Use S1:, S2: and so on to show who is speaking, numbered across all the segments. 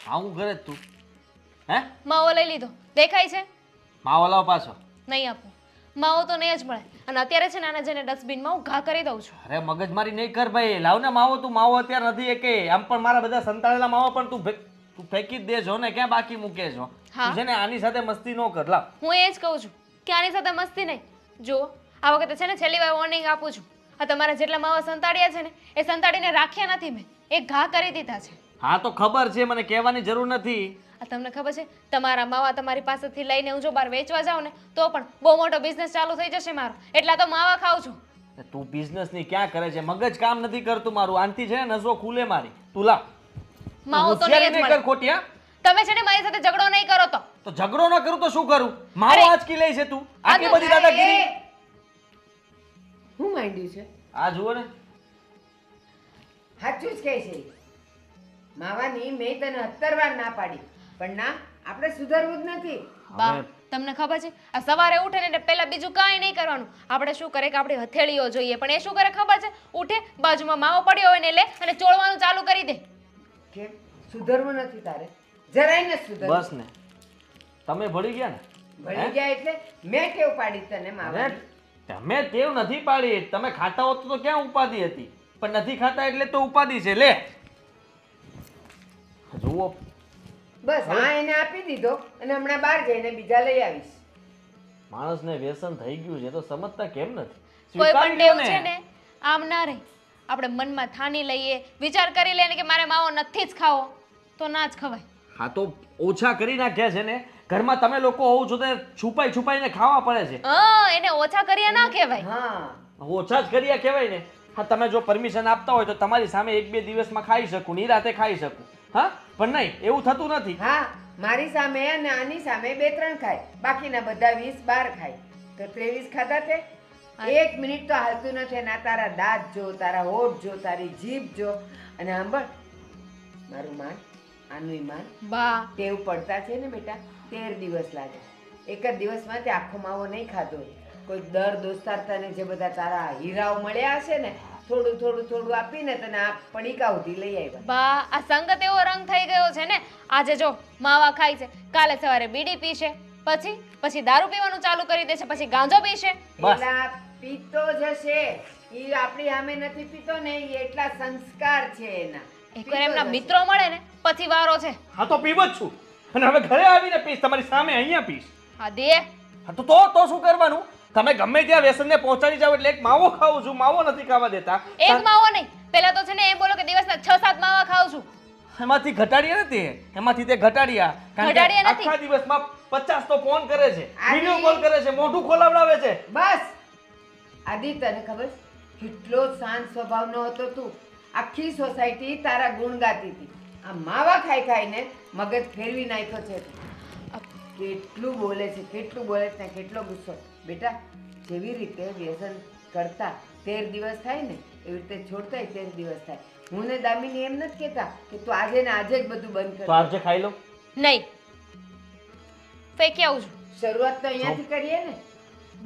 S1: આવું ઘરે જ તું હે
S2: માવો લઈ લીધો દેખાય છે?
S1: માવો લાવ પાછો.
S2: નહીં આપું. માવો તો નહીં જ મળે. અને અત્યારે છે ને આને જઈને ડસ્ટબિનમાં હું ઘા કરી દઉં છું.
S1: અરે મગજમારી નહીં કર ભાઈ, લાવ ને માવો. તું માવો અત્યારે નથી એ કે આમ પણ મારા બધા સંતાડેલા માવો પણ તું ફેંકી જ દેજો ને, ક્યાં બાકી મૂકે છો?
S2: હા.
S1: તું છે ને આની સાથે મસ્તી ન કર. લાવ.
S2: હું એ જ કહું છું કે આની સાથે મસ્તી નહીં. જુઓ આ વખતે છે ને છેલ્લી વાર વોર્નિંગ આપું છું. આ તમારા જેટલા માવા સંતાડ્યા છે ને એ સંતાડીને રાખ્યા નથી મેં, એ ઘા કરી દીધા છે.
S1: હા તો ખબર છે, મને કહેવાની જરૂર નથી.
S2: આ તમને ખબર છે તમારા માવા તમારી પાસેથી લઈને હું જો બહાર વેચવા જાઉં ને તો પણ બહુ મોટો બિઝનેસ ચાલુ થઈ જશે મારો, એટલા તો માવા ખાઉં છું.
S1: તું બિઝનેસ ની ક્યાં કરે છે? મગજ કામ નથી કરતું મારું. આનથી છે ને નસો ખુલે મારી. તું લાવ.
S2: માવો તો નહીં જ
S1: નહીં
S2: મળે.
S1: કર ખોટિયા.
S2: તમે છે ને મારી સાથે ઝઘડો નહીં કરો
S1: તો ઝઘડો ન કરું તો શું કરું? માવો
S2: અરે!
S1: આંચકી લે છે તું. આટલી
S2: આ
S1: બધી દાદાગીરી.
S3: હું માંડ્યું છે?
S1: આ જુઓ ને.
S3: સાચું જ કહે છે. માવાની મેં તને 17 વાર ના પાડી, પણ ના, આપણે સુધરવું જ નથી.
S2: બા તમને ખબર છે આ સવારે ઉઠે ને એટલે પહેલા બીજું કાંઈ નહીં કરવાનું. આપણે શું કરે કે આપણી હથેળીઓ જોઈએ, પણ એ શું કરે ખબર છે? ઉઠે બાજુમાં માવો પડ્યો હોય ને લે અને ચોળવાનું ચાલુ કરી દે.
S3: કેમ સુધરવું નથી તારે? જરાય ન સુધરવું.
S1: બસ ને, તમે ભળી ગયા ને.
S3: ભણી ગયા એટલે મેં ટેવ પાડી તને
S1: અરે
S3: માવાની.
S1: તમે ટેવ નથી પાડી. તમે ખાતા હોત તો ક્યાં ઉપાધિ હતી, પણ નથી ખાતા એટલે તો ઉપાધિ છે. લે જુઓ.
S3: બસ હા એને આપી દીધો અને હમણાં બહાર જઈને બીજા લઈ આવીશ.
S1: માણસને વ્યસન થઈ ગયું છે તો સમજતા કેમ નથી?
S2: કોઈ પણ
S1: સ્વીકારી લો
S2: ટેવ છે ને આમ ના રહે. આપણે મનમાં ઠાની લઈએ, વિચાર કરી લઈએ ને કે મારે માવો નથી જ ખાવો તો ના જ ખવાય.
S1: હા તો ઓછા કરી નાખ્યા છે ને. ઘરમાં તમે લોકો હોવ છો તો છુપાઈ છુપાઈને ખાવા પડે છે.
S2: એને ઓછા કર્યા ના કહેવાય.
S3: હા
S1: ઓછા જ કર્યા કહેવાય ને. હા તમે જો પરમિશન આપતા હોય તો તમારી સામે 1-2 દિવસમાં ખાઈ શકું, નિરાતે ખાઈ શકું. હા પણ નહીં, એવું થતું નથી.
S3: હા મારી સામે અને આની સામે 2-3 ખાય, બાકીના બધા 20-12 ખાય. તો 23 ખાધા તે? 1 મિનિટ તો હાલતું નથી. ના તારા દાંત જો, તારા હોઠ જો, તારી જીભ જો. અને સાંભળ, મારું માન, આનું માન,
S2: બા
S3: ટેવ પડતા છે ને બેટા 13 દિવસ લાગે. એક જ દિવસમાં તે આખો માવો નહીં ખાધો હોય. કોઈ દર દોસ્તાર તને જે બધા તારા હીરાઓ મળ્યા હશે ને, થોડું થોડું થોડું આપીને તને આ પડીકા સુધી લઈ આવ્યા.
S2: બા આ સંગત એવો રંગ થઈ ગયો છે ને. આજે જો માવા ખાય છે, કાલે સવારે બીડી પીશે, પછી દારૂ પીવાનું ચાલુ કરી દેશે, પછી ગાંજો પીશે.
S1: બસ.
S3: એલા પીતો જશે. ઈ આપણી સામે નથી પીતો ને, ઈ એટલા સંસ્કાર છે એના.
S2: એકવાર એમના મિત્રો મળે ને પછી વારો છે.
S1: હા તો પીવ જ છું, અને હવે ઘરે આવીને પીશ, તમારી સામે અહીંયા પીશ.
S2: હા દે.
S1: હા તો શું કરવાનું? તમે ગમે ત્યાં વ્યસનને પહોંચાડી જાવ એટલે એક માવો ખાઉં છું, માવો નથી ખાવા દેતા.
S2: એક માવો નહીં, પેલા તો છે ને એમ બોલો કે દિવસના 6-7 માવા ખાઉં છું.
S1: એમાંથી ઘટાડ્યા નથી, એમાંથી તે ઘટાડ્યા. કારણ કે
S2: ઘટાડ્યા નથી.
S1: આખા દિવસમાં 50 તો ફોન કરે છે,
S3: આદિ.
S1: વિડિયો કોલ કરે છે, મોઢું ખોલાવડાવે છે.
S3: બસ આદિ, તને ખબર કેટલો શાંત સ્વભાવનો હતો તું. આખી સોસાયટી તારા ગુણ ગાતી હતી. આ માવા ખાઈ ખાઈને મગજ ફેરવી નાખ્યો છે તું. કેટલું બોલે છે, કેટલું બોલે છે ને કેટલો ગુસ્સો. બેટા જેવી રીતે વ્યસન કરતા 13 દિવસ થાય ને એવી રીતે છોડતા 13 દિવસ થાય. હું ને દામિની એમ નથી કહેતા કે તું આજે ને આજે જ બધું બંધ
S1: તો
S3: કર.
S1: આજે ખાઈ લો.
S2: નહીં, ફેંકી આવું છું.
S3: શરૂઆત તો અહીંયાથી કરીએ ને.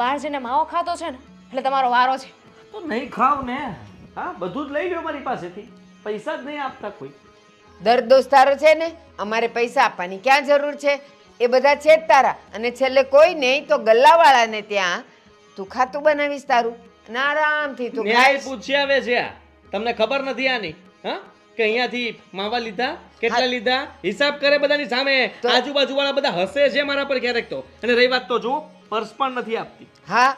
S2: બહાર જઈને માવો ખાતો છે ને એટલે તમારો વારો છે.
S1: તો નહીં ખાવ ને. હા બધું જ લઈ લો મારી પાસેથી, પૈસા જ નહીં આપતા કોઈ.
S3: દર દોસ્તારો છે ને, અમારે પૈસા આપવાની ક્યાં જરૂર છે? એ બધા છે જ તારા. અને છેલ્લે કોઈ નહીં તો ગલ્લાવાળાને ત્યાં તું ખાતું બનાવીશ તારું અને આરામથી તું
S1: ન્યાય
S3: ખાઈશ.
S1: પૂછી આવે છે આ. તમને ખબર નથી આની? હા કે અહીંયાથી માવા લીધા, કેટલા લીધા, હિસાબ કરે બધાની સામે. આજુબાજુ વાળા બધા હસે છે મારા પર ક્યારેક તો. અને રહી વાત તો જો પર્સ પણ નથી આપતી.
S3: હા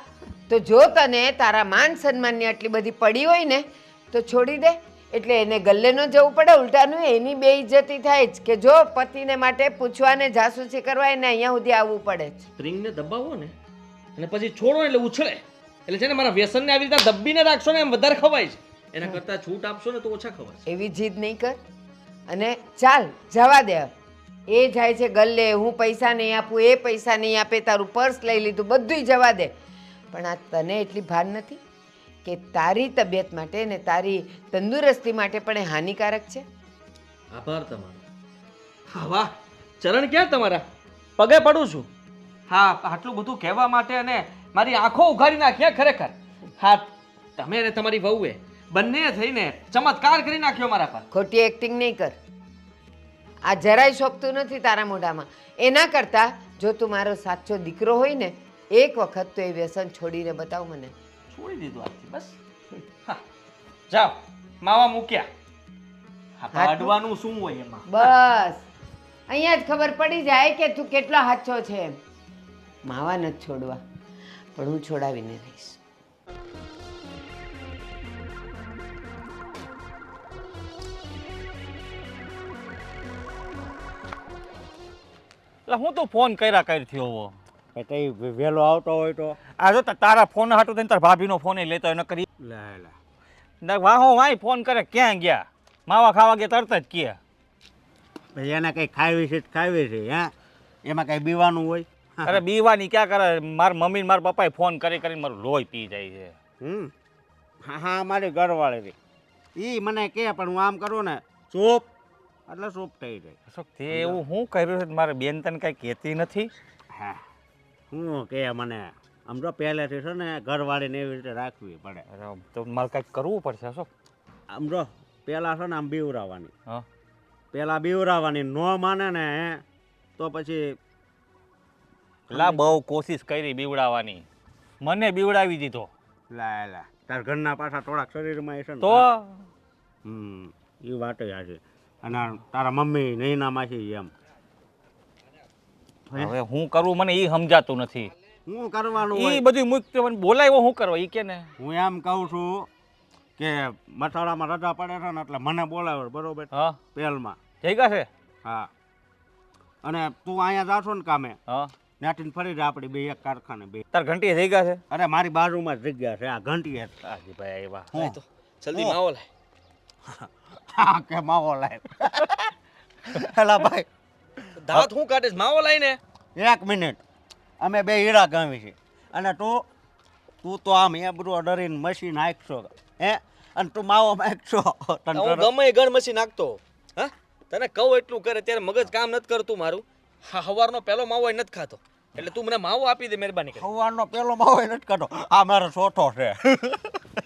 S3: તો જો તને તારા માન સન્માનની આટલી બધી પડી હોય ને તો છોડી દે. એટલે એને ગલ્લે ન જવું પડે, ઉલટાનું એની બેઇજ્જતી થાય જ કે જો પતિને માટે પૂછવાને જાસૂસી કરવા એને અહીંયા સુધી આવવું પડે છે.
S1: સ્પ્રિંગને દબાવો ને અને પછી છોડો એટલે ઉછળે. એટલે છે ને મારા વ્યસનને આવી રીતે દબીને રાખશો ને એમ વધારે ખવાય છે. એના કરતાં છૂટ આપશો ને તો ઓછા ખવાય.
S3: એવી જીદ નહીં કર અને ચાલ જવા દે. એ જાય છે ગલ્લે, હું પૈસા નહીં આપું, એ પૈસા નહીં આપે, તારું પર્સ લઈ લીધું, બધુંય જવા દે. પણ આ તને એટલી ભાન નથી કે તારી તબિયત માટે ને તારી તંદુરસ્તી માટે પણ એ હાનિકારક છે.
S1: આભાર તમારો. હા વાહ, ચરણ ક્યાં તમારા? પગે પડું છું. હા આટલું બધું કહેવા માટે અને મારી આંખો ઉઘાડી નાખ્યા ખરેખર. હા તમે અને તમારી વહુએ બંને થઈને ચમત્કાર કરી નાખ્યો મારા પર.
S3: ખોટી એક્ટિંગ નહીં કર. આ જરાય શોભતું નથી તારા મોઢામાં. એના કરતાં જો તું મારો સાચો દીકરો હોય ને, એક વખત તો એ વ્યસન છોડીને બતાવ મને.
S1: છોડી દીધું આજથી બસ. હા, જાઓ માવા મૂક્યા. હા, અડવાનું શું હોય એમાં?
S3: બસ અહીંયા જ ખબર પડી જાય કે તું કેટલો સાચો છે એમ. માવા નથી છોડવા, પણ હું છોડાવીને રહીશ.
S4: એટલે હું તો ફોન કર્યા કરી થયો હોવો.
S5: એટલે વહેલો આવતો હોય તો
S4: આ જો તારા ફોન હાટું થઈને તારા ભાભીનો ફોન લેતો હોય ન કરી
S5: લે લે
S4: વાહો વાય ફોન કરે ક્યાં ગયા માવા ખાવા ગયા તરત જ કે
S5: પછી એને કંઈ ખાવી છે ખાવી છે હે એમાં કંઈ બીવાનું હોય
S4: અરે બીવાની ક્યાં કરે મારા મમ્મી ને મારા પપ્પાએ ફોન કરી કરીને મારું લોહી પી જાય છે.
S5: હા હા મારી ઘરવાળી એ મને કહે પણ હું આમ કરું ને સૂપ એટલે સૂપ થઈ જાય.
S4: અશોક તે એવું હું કર્યું છે મારે બેન તને કાંઈ કહેતી નથી.
S5: હા હું કે મને આમ તો પહેલેથી છે ને ઘરવાળીને એવી રીતે રાખવી પડે.
S4: અરે તો મારે કાંઈક કરવું પડશે અશોક.
S5: આમ જો પહેલાં છે ને આમ બીવરાવાની.
S4: હા
S5: પહેલાં બીવરાવાની ન માને ને તો પછી
S4: લા બહુ કોશિશ કરી બીવડાવવાની મને બીવડાવી દીધો.
S5: લા લા તાર ઘરના પાછા થોડાક શરીરમાં એ છે ને
S4: તો
S5: એ વાત છે. અને તારા મમ્મી નૈના માસી એમ
S4: હવે હું કરું મને એ સમજાતું નથી.
S5: હું કરવાનું
S4: એ
S5: હોય
S4: બધું મુક્ત મને બોલાવ્યો હું કરવા એ કે ને
S5: હું એમ કહું છું કે મથાળામાં રજા પડે છે ને એટલે મને બોલાવે બરોબર
S4: હા
S5: પહેલમાં.
S4: થઈ ગયા છે.
S5: હા અને તું અહીંયા જાશો ને કામે
S4: હા
S5: નાટીને ફરી જાય આપણી બે એક કારખાને બે.
S4: તાર ઘંટી થઈ ગયા છે.
S5: અરે મારી બાજુમાં જ જગ્યા છે આ ઘંટી જ.
S4: હાજીભાઈ આવ્યા
S5: હું
S1: તો જલ્દી માવો લાય.
S5: હા કે માવો લાય હેલા ભાઈ
S1: દાંત હું કાઢીશ માવો લાઈને.
S5: એક મિનિટ અમે બે હીરા ગામી છે અને તું તો આમ એ બધું ડરીને મશીન નાખશો હે અને તું માવો નાખશો
S1: હું ગમે એ ગણ મસી નાખતો. હા તને કહું એટલું કરે ત્યારે મગજ કામ નથી કરતું મારું. હા સવારનો પહેલો માવો એ નથી ખાતો એટલે તું મને માવો આપી દે મહેરબાની કરી.
S5: સવારનો પેલો માવો એ નથી કાઢો આ મારો ચોથો છે.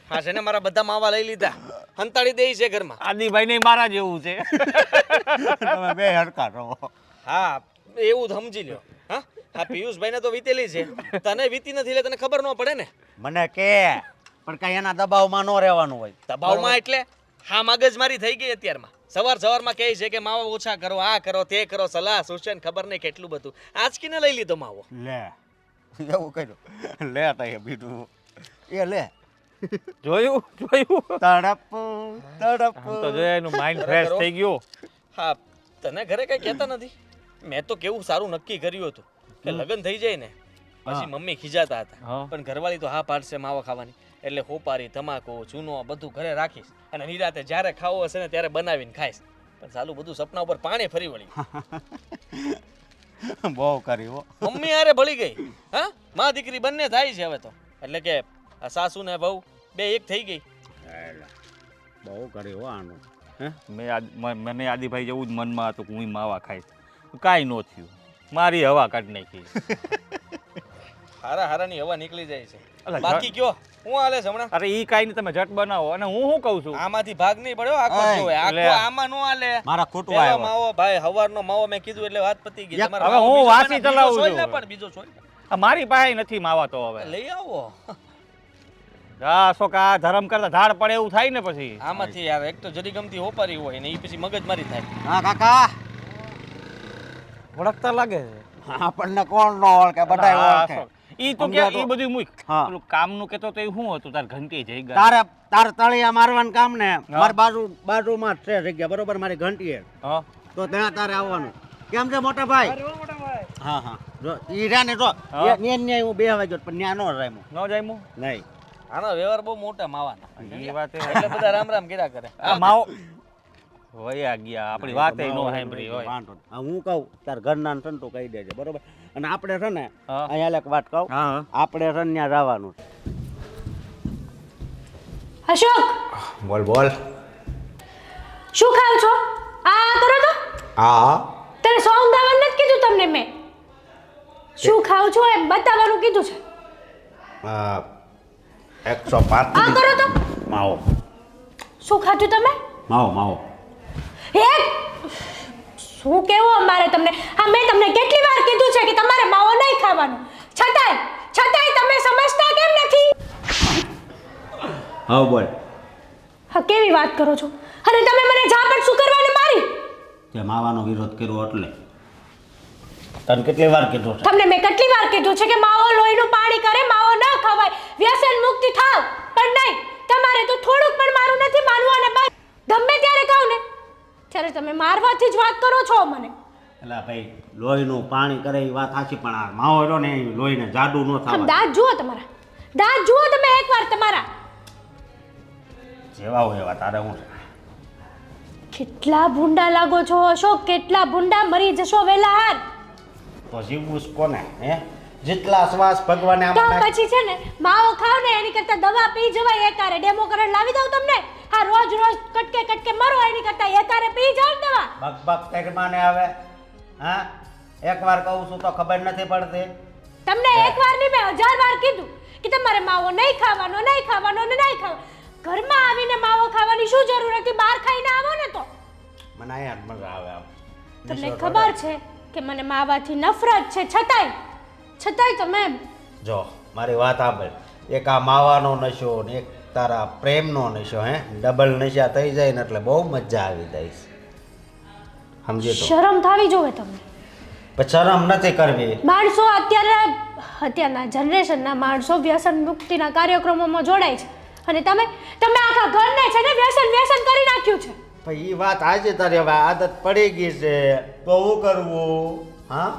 S1: હા છે ને મારા બધા માવા લઈ લીધા હંતાડી દે છે ઘરમાં.
S4: આદિભાઈ ને મારા જેવું છે.
S5: તમે બે હરકા રહો.
S1: હા એવું સમજી લ્યો. હા હા પિયુષભાઈ ને તો વીતેલી છે તને વીતી નથી એટલે તને ખબર ન પડે ને.
S5: મને કે પણ કઈ એના દબાવમાં ન રહેવાનું હોય.
S1: દબાવમાં એટલે હા મગજમારી થઈ ગઈ અત્યારમાં. સવારમાં કહે છે કે માવો ઓછા કરો આ કરો તે કરો સલાહ સૂચન ખબર નહીં કેટલું બધું આજકીને લઈ લીધો માવો.
S5: લે એવું કર્યું લે તઈ બીજું એ લે
S4: જોયું
S5: તડપ તડપ
S4: આમ તો જોયા એનું માઇન્ડ ફ્રેશ થઈ ગયું.
S1: હા તને ઘરે કઈ કહેતા નથી. મેં તો કેવું સારું નક્કી કર્યું હતું કે લગ્ન થઈ જાય ને પછી મમ્મી ખીજાતા હતા
S4: હા.
S1: પણ ઘરવાળી તો હા પાડશે માવો ખાવાની એટલે હોપારી તમાકુ ચૂનો બધું ઘરે રાખીશ અને નિરાતે જ્યારે ખાવો હશે ને ત્યારે બનાવીને ખાઈશ. પણ સાલું બધું સપના ઉપર પાણી ફરી વળ્યું.
S5: બહુ કર્યું
S1: મમ્મી હારે ભળી ગઈ. હા માં દીકરી બંને થાય છે હવે તો એટલે કે આ સાસુ ને વહુ બે એક થઈ ગઈ.
S5: બહુ કર્યું આનું હે
S4: મને આદિભાઈ જેવું જ મનમાં હતું કે હું માવા ખાઈશ કાંઈ ન થયું મારી હવા કાઢી નાખી.
S1: હારાની હવા નીકળી જાય છે.
S4: અલા,
S1: બાકી કયો હું હાલે છે હમણાં?
S4: અરે ઈ કાંઈ નહીં તમે ઝટ બનાવો અને હું શું કહું છું
S1: આમાંથી ભાગ નહીં પડ્યો આખો જ જોવે. આખો
S4: એટલે
S1: આમાં નો હાલે.
S5: મારા ખોટું
S1: પેલો
S5: આવ્યો
S1: માવો ભાઈ હવારનો માવો મેં કીધું એટલે વાત પતી ગઈ. તમારે
S4: હવે
S1: માવો
S4: હું
S1: બીજો
S4: વાસી
S1: બનાવો,
S4: ચલાવું
S1: બીજો
S4: છું.
S1: સોય ને પણ બીજો સોય.
S4: આ મારી પાસે નથી માવા તો હવે
S1: લઈ આવો
S4: હા શોક આ ધરમ કરતા ધાડ પડે એવું થાય ને પછી
S1: આમાંથી યાર એક તો જરી ગમતી હોપારી હોય ને એ પછી મગજમારી થાય.
S5: હા કાકા
S4: ઓળખતા લાગે છે
S5: આપણને કોણ નો ઓળખે બધા
S4: હા,
S5: ઓળખે
S4: શોક. ઈ તો કે ઈ બધું મૂક
S5: હા.
S4: પેલું કામનું કેતો તો એ શું હતું તાર ઘંટી જઈ ગયા
S5: તારે તળિયા મારવાનું કામ ને મારી બાજુમાં જ છે જગ્યા બરોબર મારી ઘંટી
S4: હા
S5: તો ત્યાં તારે આવવાનું. કેમ છે મોટા ભાઈ? હા હા જો ઈ રહ્યા ને જો
S4: હા.
S5: ન્યા હું બે વાગ્યો પણ ન્યા નો રામ્યો
S4: ન જાયમું
S5: નહીં.
S1: આનો વ્યવહાર બહુ મોટા માવાના
S4: એ વાત
S1: એટલે બધા રામ રામ કર્યા કરે.
S4: આ માવો વયા ગયા આપણી વાત નો સાંભળી હોય
S5: વાંધો નહીં. હા, હું કહું તાર ઘરના ને સંતો કહી દેજે બરોબર. અને આપણે છે ને
S4: હા.
S5: અહીંયા એક વાત કહું
S4: હા
S5: આપણે છે ને ત્યાં જવાનું છે.
S6: અશોક
S7: બોલ બોલ
S6: શું ખાવ છો આ કરો તો
S7: હા
S6: તને સોંગ દાવાનું નથી કીધું તમને મેં શું ખાવ છો એ બતાવવાનું કીધું છે
S7: 105
S6: આ કરો તો
S5: માવો
S6: શું ખાધું તમે
S5: માવો માવો
S6: હે શું કેવું અમારે તમને? હા, મેં તમને કેટલી વાર કીધું છે કે તમારે માવો નહીં ખાવાનો, છતાંય તમે સમજતા કેમ નથી?
S5: હા બોલ.
S6: હા, કેવી વાત કરો છો? અને તમે મને ઝાપટ શું કરવાને મારી?
S5: તે માવાનો વિરોધ કર્યો એટલે તને કેટલી વાર કીધું છે?
S6: તમને મેં કેટલી વાર કીધું છે કે માવો લોહીનું પાણી કરે, માવો ન ખવાય, વ્યસન મુક્તિ થાવ, પણ નહીં, તમારે તો થોડુંક પણ મારું નથી માનવું. અને બસ ગમે ત્યારે કહું ને ત્યારે તમે મારવાથી જ વાત કરો છો મને.
S5: એટલે ભાઈ લોહીનું પાણી કરે એ વાત સાચી, પણ આ માવો રહ્યો ને એ લોહીને જાડું ન
S6: આમ
S5: થાય.
S6: દાંત જુઓ તમારા, દાંત જુઓ તમે એકવાર તમારા.
S5: જેવા હોય એવા તારે હું છે.
S6: કેટલા ભૂંડા લાગો છો અશોક, કેટલા ભૂંડા, મરી જશો વેલા હાર.
S5: તો જીવવું જ કોને? હે, જેટલા શ્વાસ ભગવાને
S6: તો
S5: આમાં
S6: પછી છે ને માવો ખાવ ને એની કરતા દવા પી જવાય એકારે. ડેમો કરણ લાવી દઉં તમને? હા, રોજ કટકે કટકે મરો એની કરતા એકારે પી જાવ ને દવા.
S5: બક તેરમાં ને આવે. હા, એકવાર કહું છું તો ખબર નથી પડતી.
S6: તમને એકવાર નહીં, મેં 1000 વાર કીધું કે તમારે માવો નહીં ખાવાનો, નહીં ખાવાનો ને નહીં ખાવાનો. ઘરમાં આવીને માવો ખાવાની શું જરૂર હતી? બહાર ખાઈને આવો ને તો.
S5: મને અહીંયા જ મજા આવે આમ.
S6: તમને ખબર છે કે મને માવાથી નફરત છે, છતાંય તમે
S5: જો મારી વાત સાંભળ. એક આ માવાનો નશો ને એક તારા પ્રેમનો નશો, હે ડબલ નશા થઈ જાય ને એટલે બહુ મજા આવી જાય છે. સમજી તો?
S6: શરમ થાવી જોવે તમને.
S5: પણ શરમ નથી કરવી.
S6: માણસો અત્યારના જનરેશનના માણસો વ્યસન મુક્તિના કાર્યક્રમોમાં જોડાય છે અને તમે આખા ઘરને છે ને વ્યસન કરી નાખ્યું છે.
S5: પણ એ વાત આજે તારી હવે આદત પડી ગઈ છે તો શું કરવું? હા,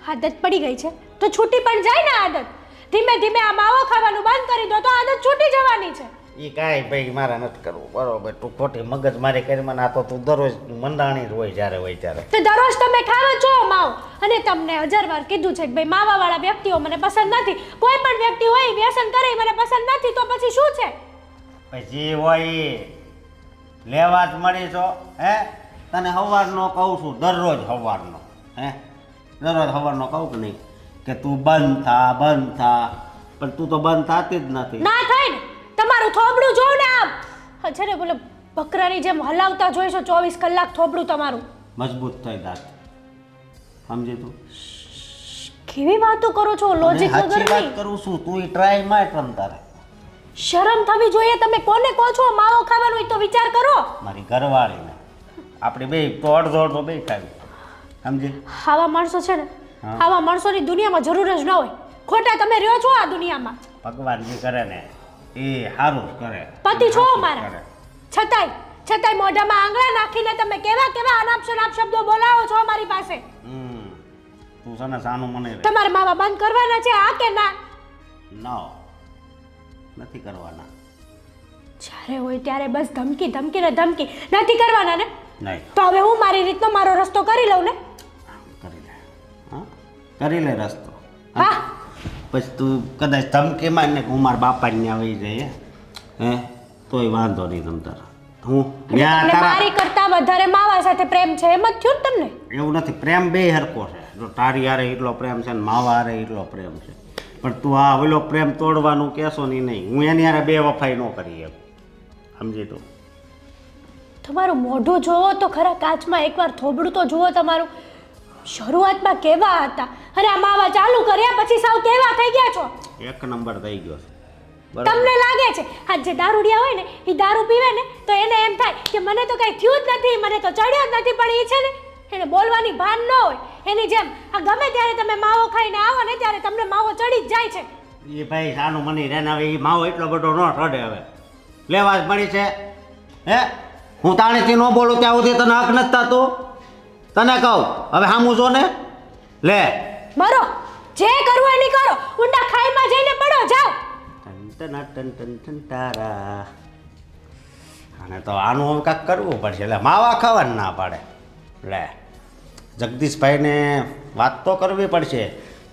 S6: આદત પડી ગઈ છે તો છૂટી પણ જાય ને આદત. ધીમે ધીમે આ માવો ખાવાનું બંધ કરી દો તો આદત છૂટી જવાની છે.
S5: એ કાંઈ ભાઈ મારે નથી કરવું. બરોબર, તું ખોટી મગજ મારી કરી મને. આ તો તું દરરોજ મંડાણી જ હોય જ્યારે હોય ત્યારે.
S6: તો દરરોજ તમે ખાવ છો માવો, અને તમને 1000 વાર કીધું છે કે ભાઈ માવાવાળા વ્યક્તિઓ મને પસંદ નથી. કોઈ પણ વ્યક્તિ હોય વ્યસન કરે એ મને પસંદ નથી, તો પછી શું છે?
S5: પછી હોય એ લેવા જ મળી છો. હે, તને સવારનો કહું છું, દરરોજ સવારનો. હે, દરરોજ સવારનો કહું કે નહીં કે તું બંધ થા, પણ તું તો બંધ થતી જ નથી.
S6: ના થાય ને, તમારું થોબડું જોઉં ને આમ છે ને બોલે બકરાની જેમ હલાવતા જોઈશો 24 કલાક થોબડું તમારું.
S5: મજબૂત થઈ દાંત. સમજી તું?
S6: કેવી વાતો કરો છો લોજિક
S5: સાચી વાત
S6: વગરની?
S5: કરું છું, તું ટ્રાય માર તમ તારે.
S6: શરમ થવી જોઈએ. તમે કોને કહો છો માવો ખાવાનું હોય તો વિચાર કરો.
S5: મારી ઘરવાળીને આપણે બે તો અડધો બે ખાવી. સમજી?
S6: આવા માણસો છે ને, આવા માણસોની દુનિયામાં જરૂર જ ન હોય. ખોટા તમે રહ્યો છો આ દુનિયામાં.
S5: ભગવાન જે કરે ને એ સારું જ કરે.
S6: પતિ છો
S5: સાચું જ
S6: મારા,
S5: કરે.
S6: છતાંય મોઢામાં આંગળા નાખીને તમે કેવા અનાપ શનાપ શબ્દો બોલાવો છો અમારી પાસે.
S5: તું છે ને સાનું મને રે.
S6: તમારે માવા બંધ કરવાના છે, આ કે ના?
S5: નથી કરવાના.
S6: જ્યારે હોય ત્યારે બસ ધમકી નથી કરવાના ને?
S5: નહીં.
S6: તો હવે હું મારી રીતનો મારો રસ્તો કરી લઉં ને?
S5: કરી લે. હા, કરી લે રસ્તો.
S6: હા,
S5: પછી તું કદાચ ધમકી મારને કે હું મારા બાપાને આવી જાય હે, તોય વાંધો નહીં તમ તારા. હું ત્યાં
S6: તમને
S5: તારા
S6: મારી કરતા વધારે માવા સાથે પ્રેમ છે એમ જ થયું ને તમને?
S5: એવું નથી. પ્રેમ બે હરખો છે. જો તારી હારે એટલો પ્રેમ છે ને માવા હારે એટલો પ્રેમ છે, પણ તું આ ઓલો પ્રેમ તોડવાનું કહેશો નહીં. હું એની હારે બે વફાઈ ન કરી એમ. સમજી તું?
S6: તમારું મોઢું જોવો તો ખરા કાચમાં, એકવાર થોબડું તો જુઓ તમારું. શરૂઆતમાં કેવા હતા અને આ માવા ચાલુ કર્યા પછી સાવ કેવા થઈ ગયા છો?
S5: એક નંબર થઈ ગયો છે. બરાબર?
S6: તમને લાગે છે આ જે દારૂડિયા હોય ને એ દારૂ પીવે ને તો એને એમ થાય કે મને તો કઈ થયું જ નથી, મને તો ચડ્યો જ નથી, પણ એ છે ને એને બોલવાની ભાન ન હોય. એની જેમ આ ગમે ત્યારે તમે માવો ખાઈને આવો ને ત્યારે તમને માવો ચડી જ જાય છે.
S5: એ ભાઈ સાનું મની રહે ને. હવે એ માવો એટલો બધો ન ચડે. હવે લેવા જ મળી છે. હે, હું તાણીથી ન બોલું ત્યાં સુધી તને હક નથી થતું. તને કહું હવે સામું જો ને, લે
S6: મરો, જે કરવું એની કરો, ઊંડા ખાઈમાં જઈને પડો, જાઓ.
S5: ટન તારા. અને તો આનું હવે કાંઈક કરવું પડશે. એટલે માવા ખાવાનું ના પાડે. લે જગદીશભાઈને વાત તો કરવી પડશે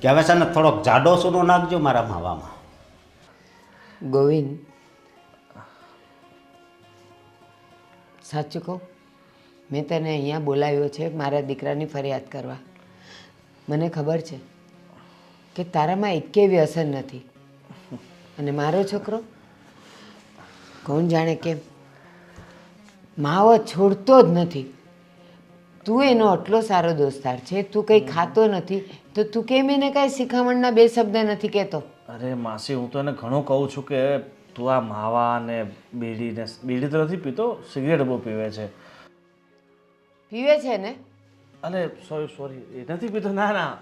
S5: કે હવે છે ને થોડોક જાડો સૂનો નાખજો મારા માવામાં.
S3: ગોવિંદ, સાચું કહું, મેં તને અહીંયા બોલાવ્યો છે મારા દીકરાની ફરિયાદ કરવા. મને ખબર છે કે તારામાં એકેય વ્યસન નથી, અને મારો છોકરો કોણ જાણે કેમ માવો છોડતો જ નથી. તું તું એનો આટલો સારો દોસ્તાર છે, તું કંઈ ખાતો નથી તો તું કેમ એને કાંઈ શિખામણના બે શબ્દ નથી કહેતો?
S1: અરે માસી, હું તો એને ઘણું કહું છું કે તું આ માવા ને બીડી તો નથી પીતો, સિગરેટ બહુ પીવે છે.
S3: પીવે છે ને?
S1: અરે સોરી, એ નથી પીતો. ના ના,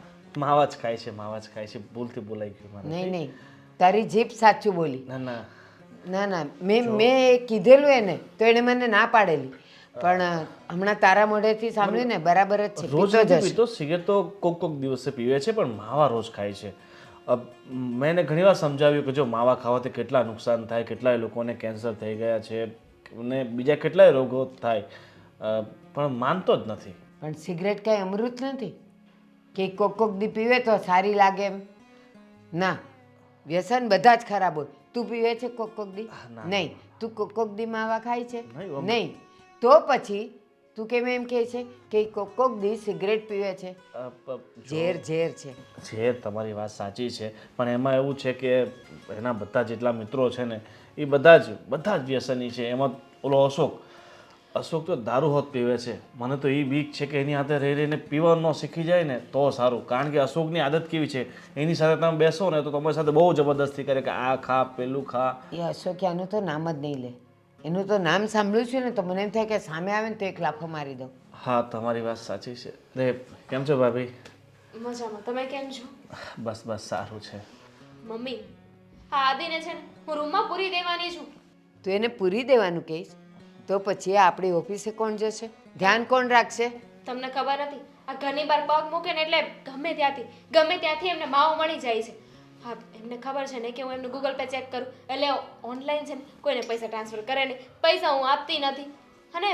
S1: માવા જ ખાય છે, માવા જ ખાય છે. ભૂલથી બોલાઈ ગયું મને.
S3: નહીં નહીં, તારી જીભ સાચું બોલી.
S1: ના ના,
S3: ના ના, મેં કીધેલું એને તો એણે મને ના પાડેલી, પણ હમણાં તારા મોઢેથી સાંભળ્યું ને, બરાબર જ છે,
S1: રોજ
S3: પીતો જ
S1: નથી
S3: હશે.
S1: પીતો. સિગરેટ તો કોક દિવસે પીવે છે, પણ માવા રોજ ખાય છે. મેં એને ઘણીવાર સમજાવ્યું કે જો માવા ખાવાથી કેટલા નુકસાન થાય, કેટલાય લોકોને કેન્સર થઈ ગયા છે અને બીજા કેટલાય રોગો થાય, પણ માનતો જ નથી.
S3: પણ સિગરેટ કાંઈ અમૃત નથી કે કોક દી પીવે તો સારી લાગે એમ. ના, વ્યસન બધા જ ખરાબ હોય. તું પીવે છે કોક દી? નહીં. તું કોક દી માવા ખાય છે? નહીં. તો પછી તું કેમ એમ કહે છે કે કોક દી સિગરેટ પીવે છે? ઝેર છે.
S1: છે, તમારી વાત સાચી છે, પણ એમાં એવું છે કે એના બધા જેટલા મિત્રો છે ને એ બધા જ વ્યસની છે. એમાં ઓલો અશોક તો દારૂ હોત પીવે છે. મને તો એ બીક છે કે એની હાથે રહી રહીને પીવાનું ન શીખી જાય ને તો સારું. કારણ કે અશોકની આદત કેવી છે, એની સાથે તમે બેસો ને તો તમારી સાથે બહુ જબરદસ્તી કરે કે આ ખા, પેલું ખા.
S3: એ અશોક્યાનું તો નામ જ નહીં લે. એનું તો નામ સાંભળ્યું છે ને તો મને એમ થાય કે સામે આવે ને તો એક લાફો મારી દઉં.
S1: હા, તમારી વાત સાચી છે. રે, કેમ છો ભાભી?
S2: મજામાં. તમે કેમ છો?
S1: બસ સારું છે.
S2: મમ્મી, આ આદિને છે ને હું રૂમમાં પૂરી દેવાની છું.
S3: તું એને પૂરી દેવાનું કહીશ તો પછી આપણી ઓફિસે કોણ જશે? ધ્યાન કોણ રાખશે?
S2: તમને ખબર નથી, આ ઘરની બહાર પગ મૂકે ને એટલે ગમે ત્યાંથી એમને માવો મળી જાય છે. હા, એમને ખબર છે ને કે હું એમનું ગૂગલ પે ચેક કરું એટલે ઓનલાઈન છે ને કોઈને પૈસા ટ્રાન્સફર કરે નહીં, પૈસા હું આપતી નથી. અને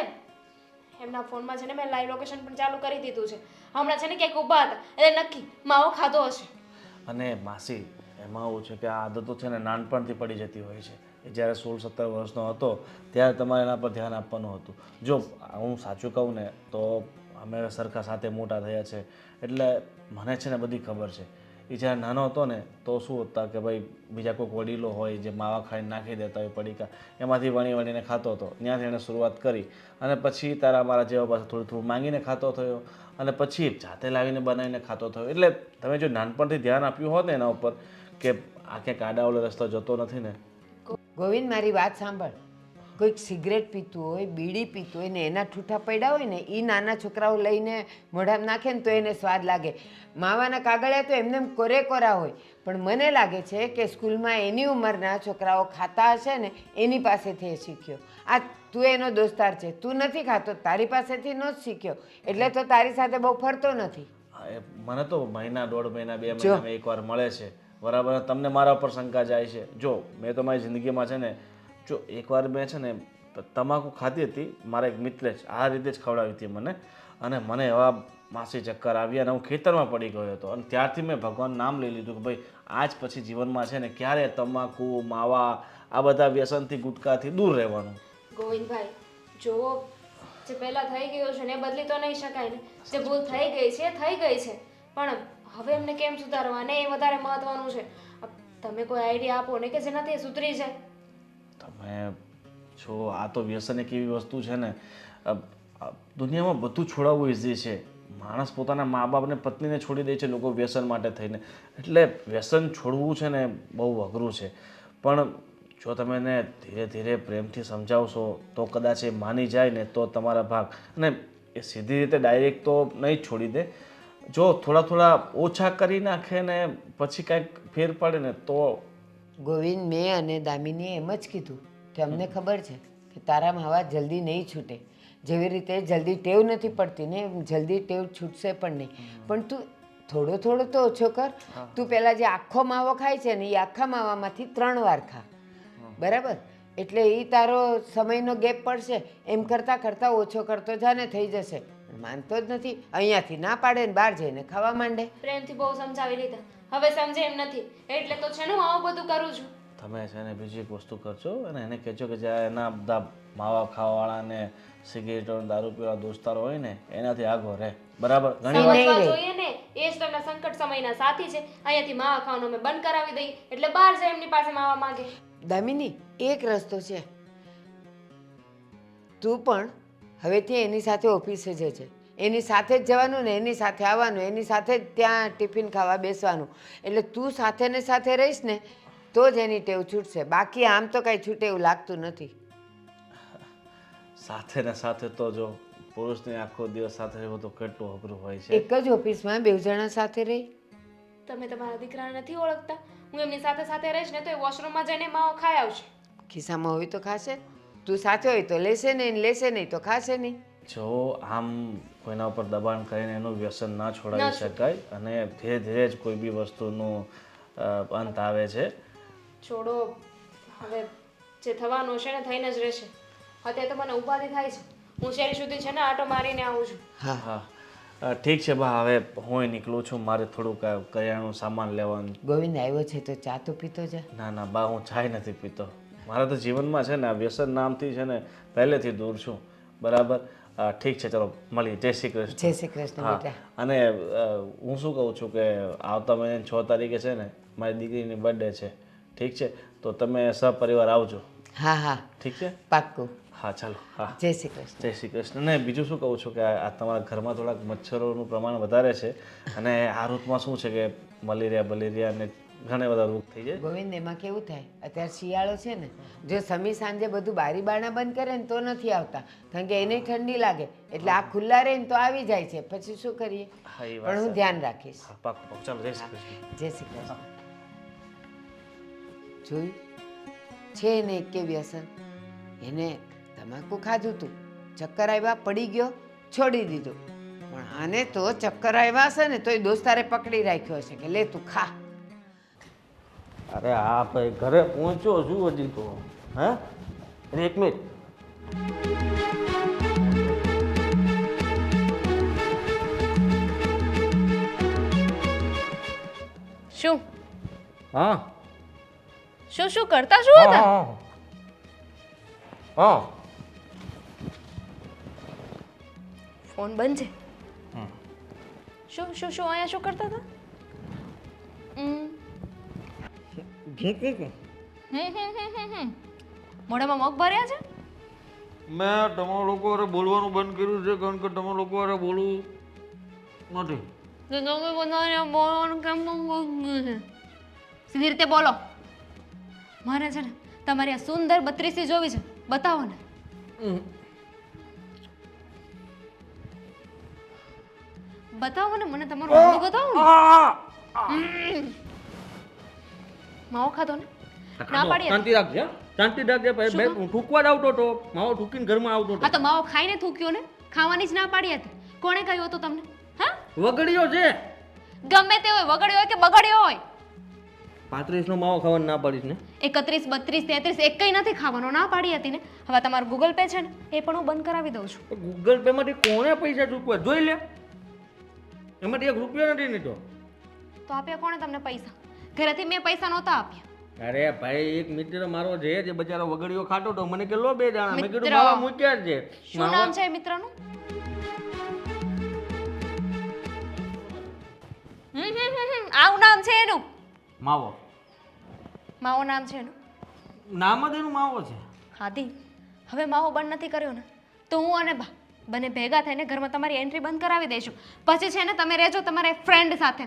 S2: એમના ફોનમાં છે ને મેં લાઈવ લોકેશન પણ ચાલુ કરી દીધું છે. હમણાં છે ને ક્યાંક ઊભા હતા એટલે નક્કી માવો ખાધો હશે.
S1: અને માસી, એમાં એવું છે કે આ આદતો છે ને નાનપણથી પડી જતી હોય છે. એ જ્યારે 16-17 વર્ષનો હતો ત્યારે તમારે એના પર ધ્યાન આપવાનું હતું. જો હું સાચું કહું ને તો અમે સરખા સાથે મોટા થયા છે, એટલે મને છે ને બધી ખબર છે. એ જ્યારે નાનો હતો ને તો શું હતા કે ભાઈ બીજા કોઈક વડીલો હોય જે માવા ખાઈને નાખી દેતા હોય પડીકા, એમાંથી વણીને ખાતો હતો. ત્યાંથી એણે શરૂઆત કરી અને પછી તારા મારા જેવા પાસે થોડું માંગીને ખાતો થયો અને પછી જાતે લાવીને બનાવીને ખાતો થયો. એટલે તમે જો નાનપણથી ધ્યાન આપ્યું હોત ને એના ઉપર કે આ ક્યાંક આડા ઓલો રસ્તો જતો નથી ને.
S3: ગોવિંદ, મારી વાત સાંભળ. કોઈક સિગરેટ પીતું હોય, બીડી પીતું હોય ને એના ઠૂઠા પડ્યા હોય ને એ નાના છોકરાઓ લઈને મોઢામાં નાખે ને તો એને સ્વાદ લાગે. માવાના કાગળિયા તો એમને કોરા હોય, પણ મને લાગે છે કે સ્કૂલમાં એની ઉંમરના છોકરાઓ ખાતા હશે ને એની પાસેથી એ શીખ્યો. આ તું એનો દોસ્તાર છે, તું નથી ખાતો, તારી પાસેથી નો જ શીખ્યો, એટલે તો તારી સાથે બહુ ફરતો નથી.
S1: મને તો મહિના, 1.5 મહિના, 2 મહિનામાં એકવાર મળે છે, બરાબર. તમને મારા ઉપર શંકા જાય છે. જો મેં તો મારી જિંદગીમાં છે ને જો એકવાર મેં છે ને તમાકુ ખાધી હતી, મારા એક મિત્રે જ આ રીતે જ ખવડાવી હતી મને, અને મને એવા માસી ચક્કર આવ્યા અને હું ખેતરમાં પડી ગયો હતો. અને ત્યારથી મેં ભગવાનનું નામ લઈ લીધું કે ભાઈ આજ પછી જીવનમાં છે ને ક્યારે તમાકુ, માવા, આ બધા વ્યસનથી, ગુટકાથી દૂર રહેવાનું.
S2: ગોવિંદભાઈ, જુઓ, જે પહેલાં થઈ ગયું છે ને એ બદલી તો નહીં શકાય ને. જે ભૂલ થઈ ગઈ છે પણ હવે એમને કેમ સુધારવા ને એ વધારે મહત્વનું છે. તમે કોઈ આઈડિયા આપો ને કે જેનાથી એ સુધરી જાય.
S1: તમે જો આ તો વ્યસન એક એવી વસ્તુ છે ને, દુનિયામાં બધું છોડાવવું ઇઝી છે. માણસ પોતાના મા બાપને, પત્નીને છોડી દે છે લોકો વ્યસન માટે થઈને. એટલે વ્યસન છોડવું છે ને બહુ અઘરું છે, પણ જો તમે એને ધીરે ધીરે પ્રેમથી સમજાવશો તો કદાચ એ માની જાય ને તો તમારા ભાગ. અને એ સીધી રીતે ડાયરેક્ટ તો નહીં જ છોડી દે. જો થોડા ઓછા કરી નાખે ને પછી કાંઈક ફેર પડે ને તો.
S3: ગોવિંદ, મેં અને દામિનીએ એમ જ કીધું કે અમને ખબર છે કે તારા માવા જલ્દી નહીં છૂટે. જેવી રીતે જલ્દી ટેવ નથી પડતી ને એમ જલ્દી ટેવ છૂટશે પણ નહીં. પણ તું થોડો તો ઓછો કર. તું પહેલાં જે આખો માવો ખાય છે ને એ આખા માવામાંથી 3 વાર ખા, બરાબર? એટલે એ તારો સમયનો ગેપ પડશે. એમ કરતાં ઓછો કરતો જાને થઈ જશે. માનતો જ નથી, અહીંયાથી ના પાડે ને બહાર જઈને ખાવા માંડે.
S2: પ્રેમથી બહુ સમજાવી લીધા, હવે સમજે એમ નથી, એટલે તો છે ને હું આવું બધું કરું છું.
S1: તમે છે ને બીજી એક વસ્તુ કરજો અને એને કહેજો કે જ્યાં એના બધા માવા ખાવાવાળા ને સિગરેટો, દારૂ પીવા દોસ્તારો હોય ને એનાથી આગો રહે, બરાબર? ઘણી વાર
S2: સમજવા જોઈએ ને, એ જ તમને સંકટ સમયના સાથી છે. અહીંયાથી માવા ખાવાનું અમે બંધ કરાવી દઈએ એટલે બહાર જાય એમની પાસે માવા માંગે.
S3: દામિની, એક રસ્તો છે. તું પણ હવેથી એની સાથે ઓફિસે જજે. એની સાથે જ જવાનું ને એની સાથે આવવાનું, એની સાથે જ ત્યાં ટિફિન ખાવા બેસવાનું. એટલે તું સાથે ને સાથે રહીશ ને તો જ એની ટેવ છૂટશે, બાકી આમ તો કાંઈ છૂટે એવું લાગતું નથી.
S1: સાથે ને સાથે તો જો પુરુષને આખો દિવસ સાથે રહેવું તો કેટલું અઘરું હોય છે.
S3: એક જ ઓફિસમાં 2 જણા સાથે રહી.
S2: તમે તમારા દીકરાને નથી ઓળખતા? હું એમની સાથે સાથે રહીશ ને તો એ વોશરૂમમાં જઈને માવો ખાઈ આવશે.
S3: ખિસ્સામાં હોય તો ખાશે, તું સાથે હોય તો લેશે નહીં, લેશે નહીં તો ખાશે નહીં.
S1: જો આમ કોઈના ઉપર દબાણ કરીને એનું વ્યસન ના છોડાવી શકાય અને ધીરે ધીરે જ કોઈ બી વસ્તુનું અંત આવે છે.
S2: છોડો, હવે જે થવાનું છે ને થઈને જ રહેશે. અત્યારે તો મને ઉપાધિ થાય છે. હું શેરી સુધી છે ને આટો મારીને આવું છું.
S3: હા
S1: હા ઠીક છે બા, હવે હું નીકળું છું, મારે થોડુંક કરિયાણું સામાન લેવાનું.
S3: ગોવિંદ આવ્યો છે તો ચા તો પીતો જા.
S1: ના ના બા, હું ચાય નથી પીતો. મારા તો જીવનમાં છે ને આ વ્યસન નામથી છે ને પહેલેથી દૂર છું. બરાબર, ઠીક છે, ચલો મળીએ. જય શ્રી કૃષ્ણ.
S3: જય શ્રી કૃષ્ણ
S1: હા,
S3: બેટા.
S1: અને હું શું કહું છું કે આવતા મહિને 6 તારીખે છે ને મારી દીકરીની બર્થડે છે. ઠીક છે, તો તમે સપરિવાર આવજો.
S3: હા હા
S1: ઠીક છે?
S3: પાક્કું.
S1: હા ચાલો. હા,
S3: જય શ્રી કૃષ્ણ.
S1: જય શ્રી કૃષ્ણ. ને બીજું શું કહું છું કે આ તમારા ઘરમાં થોડાક મચ્છરોનું પ્રમાણ વધારે છે અને આ ઋતુમાં શું છે કે મલેરિયા ને ઘણા બધા રોગ થઈ જાય.
S3: ગોવિંદ એમાં કેવું થાય, અત્યારે શિયાળો છે ને, જો સમી સાંજે બધું બારી બારણા બંધ કરે ને તો નથી આવતા, કારણ કે એને ઠંડી લાગે, એટલે આ ખુલ્લા રહે ને તો આવી જાય છે. પછી શું કરીએ?
S1: હા, એ વાત
S3: પણ હું
S1: સાચી.
S3: ધ્યાન રાખીશ.
S1: હા, પાક્કું પાક્કું. ચાલો, જય શ્રી કૃષ્ણ.
S3: જય શ્રી કૃષ્ણ. જોયું છે ને એક કે વ્યસન, એને તમાકુ ખાધું તું, ચક્કર આવ્યા, પડી ગયો, છોડી દીધું. પણ આને તો ચક્કર આવ્યા હશે ને તોય દોસ્તારે પકડી રાખ્યો હશે કે લે તું ખા.
S1: અરે હા ભાઈ, ઘરે પહોંચ્યો છું હજી તો. હે, એક મિનિટ.
S2: શું
S1: હા
S2: શું શું કરતા શું હતા?
S1: હા
S2: ફોન બંધ છે. શું શું શું અહીંયા શું કરતા હતા? મોઢામાં મગ ભર્યા છે?
S1: મેં તમારા લોકો હારે બોલવાનું બંધ કર્યું છે કારણ કે તમારા લોકો હારે બોલવું નથી.
S2: તો તમે બધાને બોલવાનું કેમ બંધ છે? સીધી રીતે બોલો. મારે છે ને તમારી આ સુંદર 32 જોવી છે, બતાવો ને. બતાવો ને મને તમારું મોઢું બતાવો ને. માવો ખાધો ને? ના પાડી હતી.
S1: શાંતિ રાખજે, શાંતિ રાખજે ભાઈ. બે ઠૂકવા જ આવતો તો માવો ઠૂકીને ઘરમાં આવતો
S2: હા તો માવો ખાઈને થૂક્યો ને? ખાવાની જ ના પાડી હતી. કોણે કહ્યું હતું તમને? હા,
S1: વગડ્યો છે.
S2: ગમે તે હોય, વગડ્યો હોય કે બગડ્યો હોય.
S1: 35 નો માવો ખાવાનું ના પાડીશ ને?
S2: 31, 32, 33 એક કઈ નથી ખાવાનો, ના પાડી હતી ને. હવે તમારું ગૂગલ પે છે ને એ પણ હું બંધ કરાવી દઉં છું.
S1: ગૂગલ પે માંથી કોણે પૈસા ચૂકવા જોઈ લે. એમાંથી 1 રૂપિયો નથી નીકળ્યો.
S2: તો આપ્યા કોણે તમને પૈસા? ઘરેથી મેં પૈસા નહોતા આપ્યા.
S1: અરે ભાઈ, એક મિત્ર મારો છે જે બચારો વગડ્યો ખાતો તો મને કે લો 2 દાણા. મેં કીધું
S2: મિત્ર.
S1: માવા મૂક્યા જ છે.
S2: શું નામ છે એ મિત્રનું? આવું નામ છે એનું?
S1: માવો.
S2: માવો નામ છે એનું?
S1: નામ જ એનું માવો છે.
S2: હાદી, હવે માવો બંધ નથી કર્યો ને તો હું અને બા બંને ભેગા થઈને ઘરમાં તમારી એન્ટ્રી બંધ કરાવી દઈશું. પછી છે ને તમે રહેજો તમારા ફ્રેન્ડ સાથે.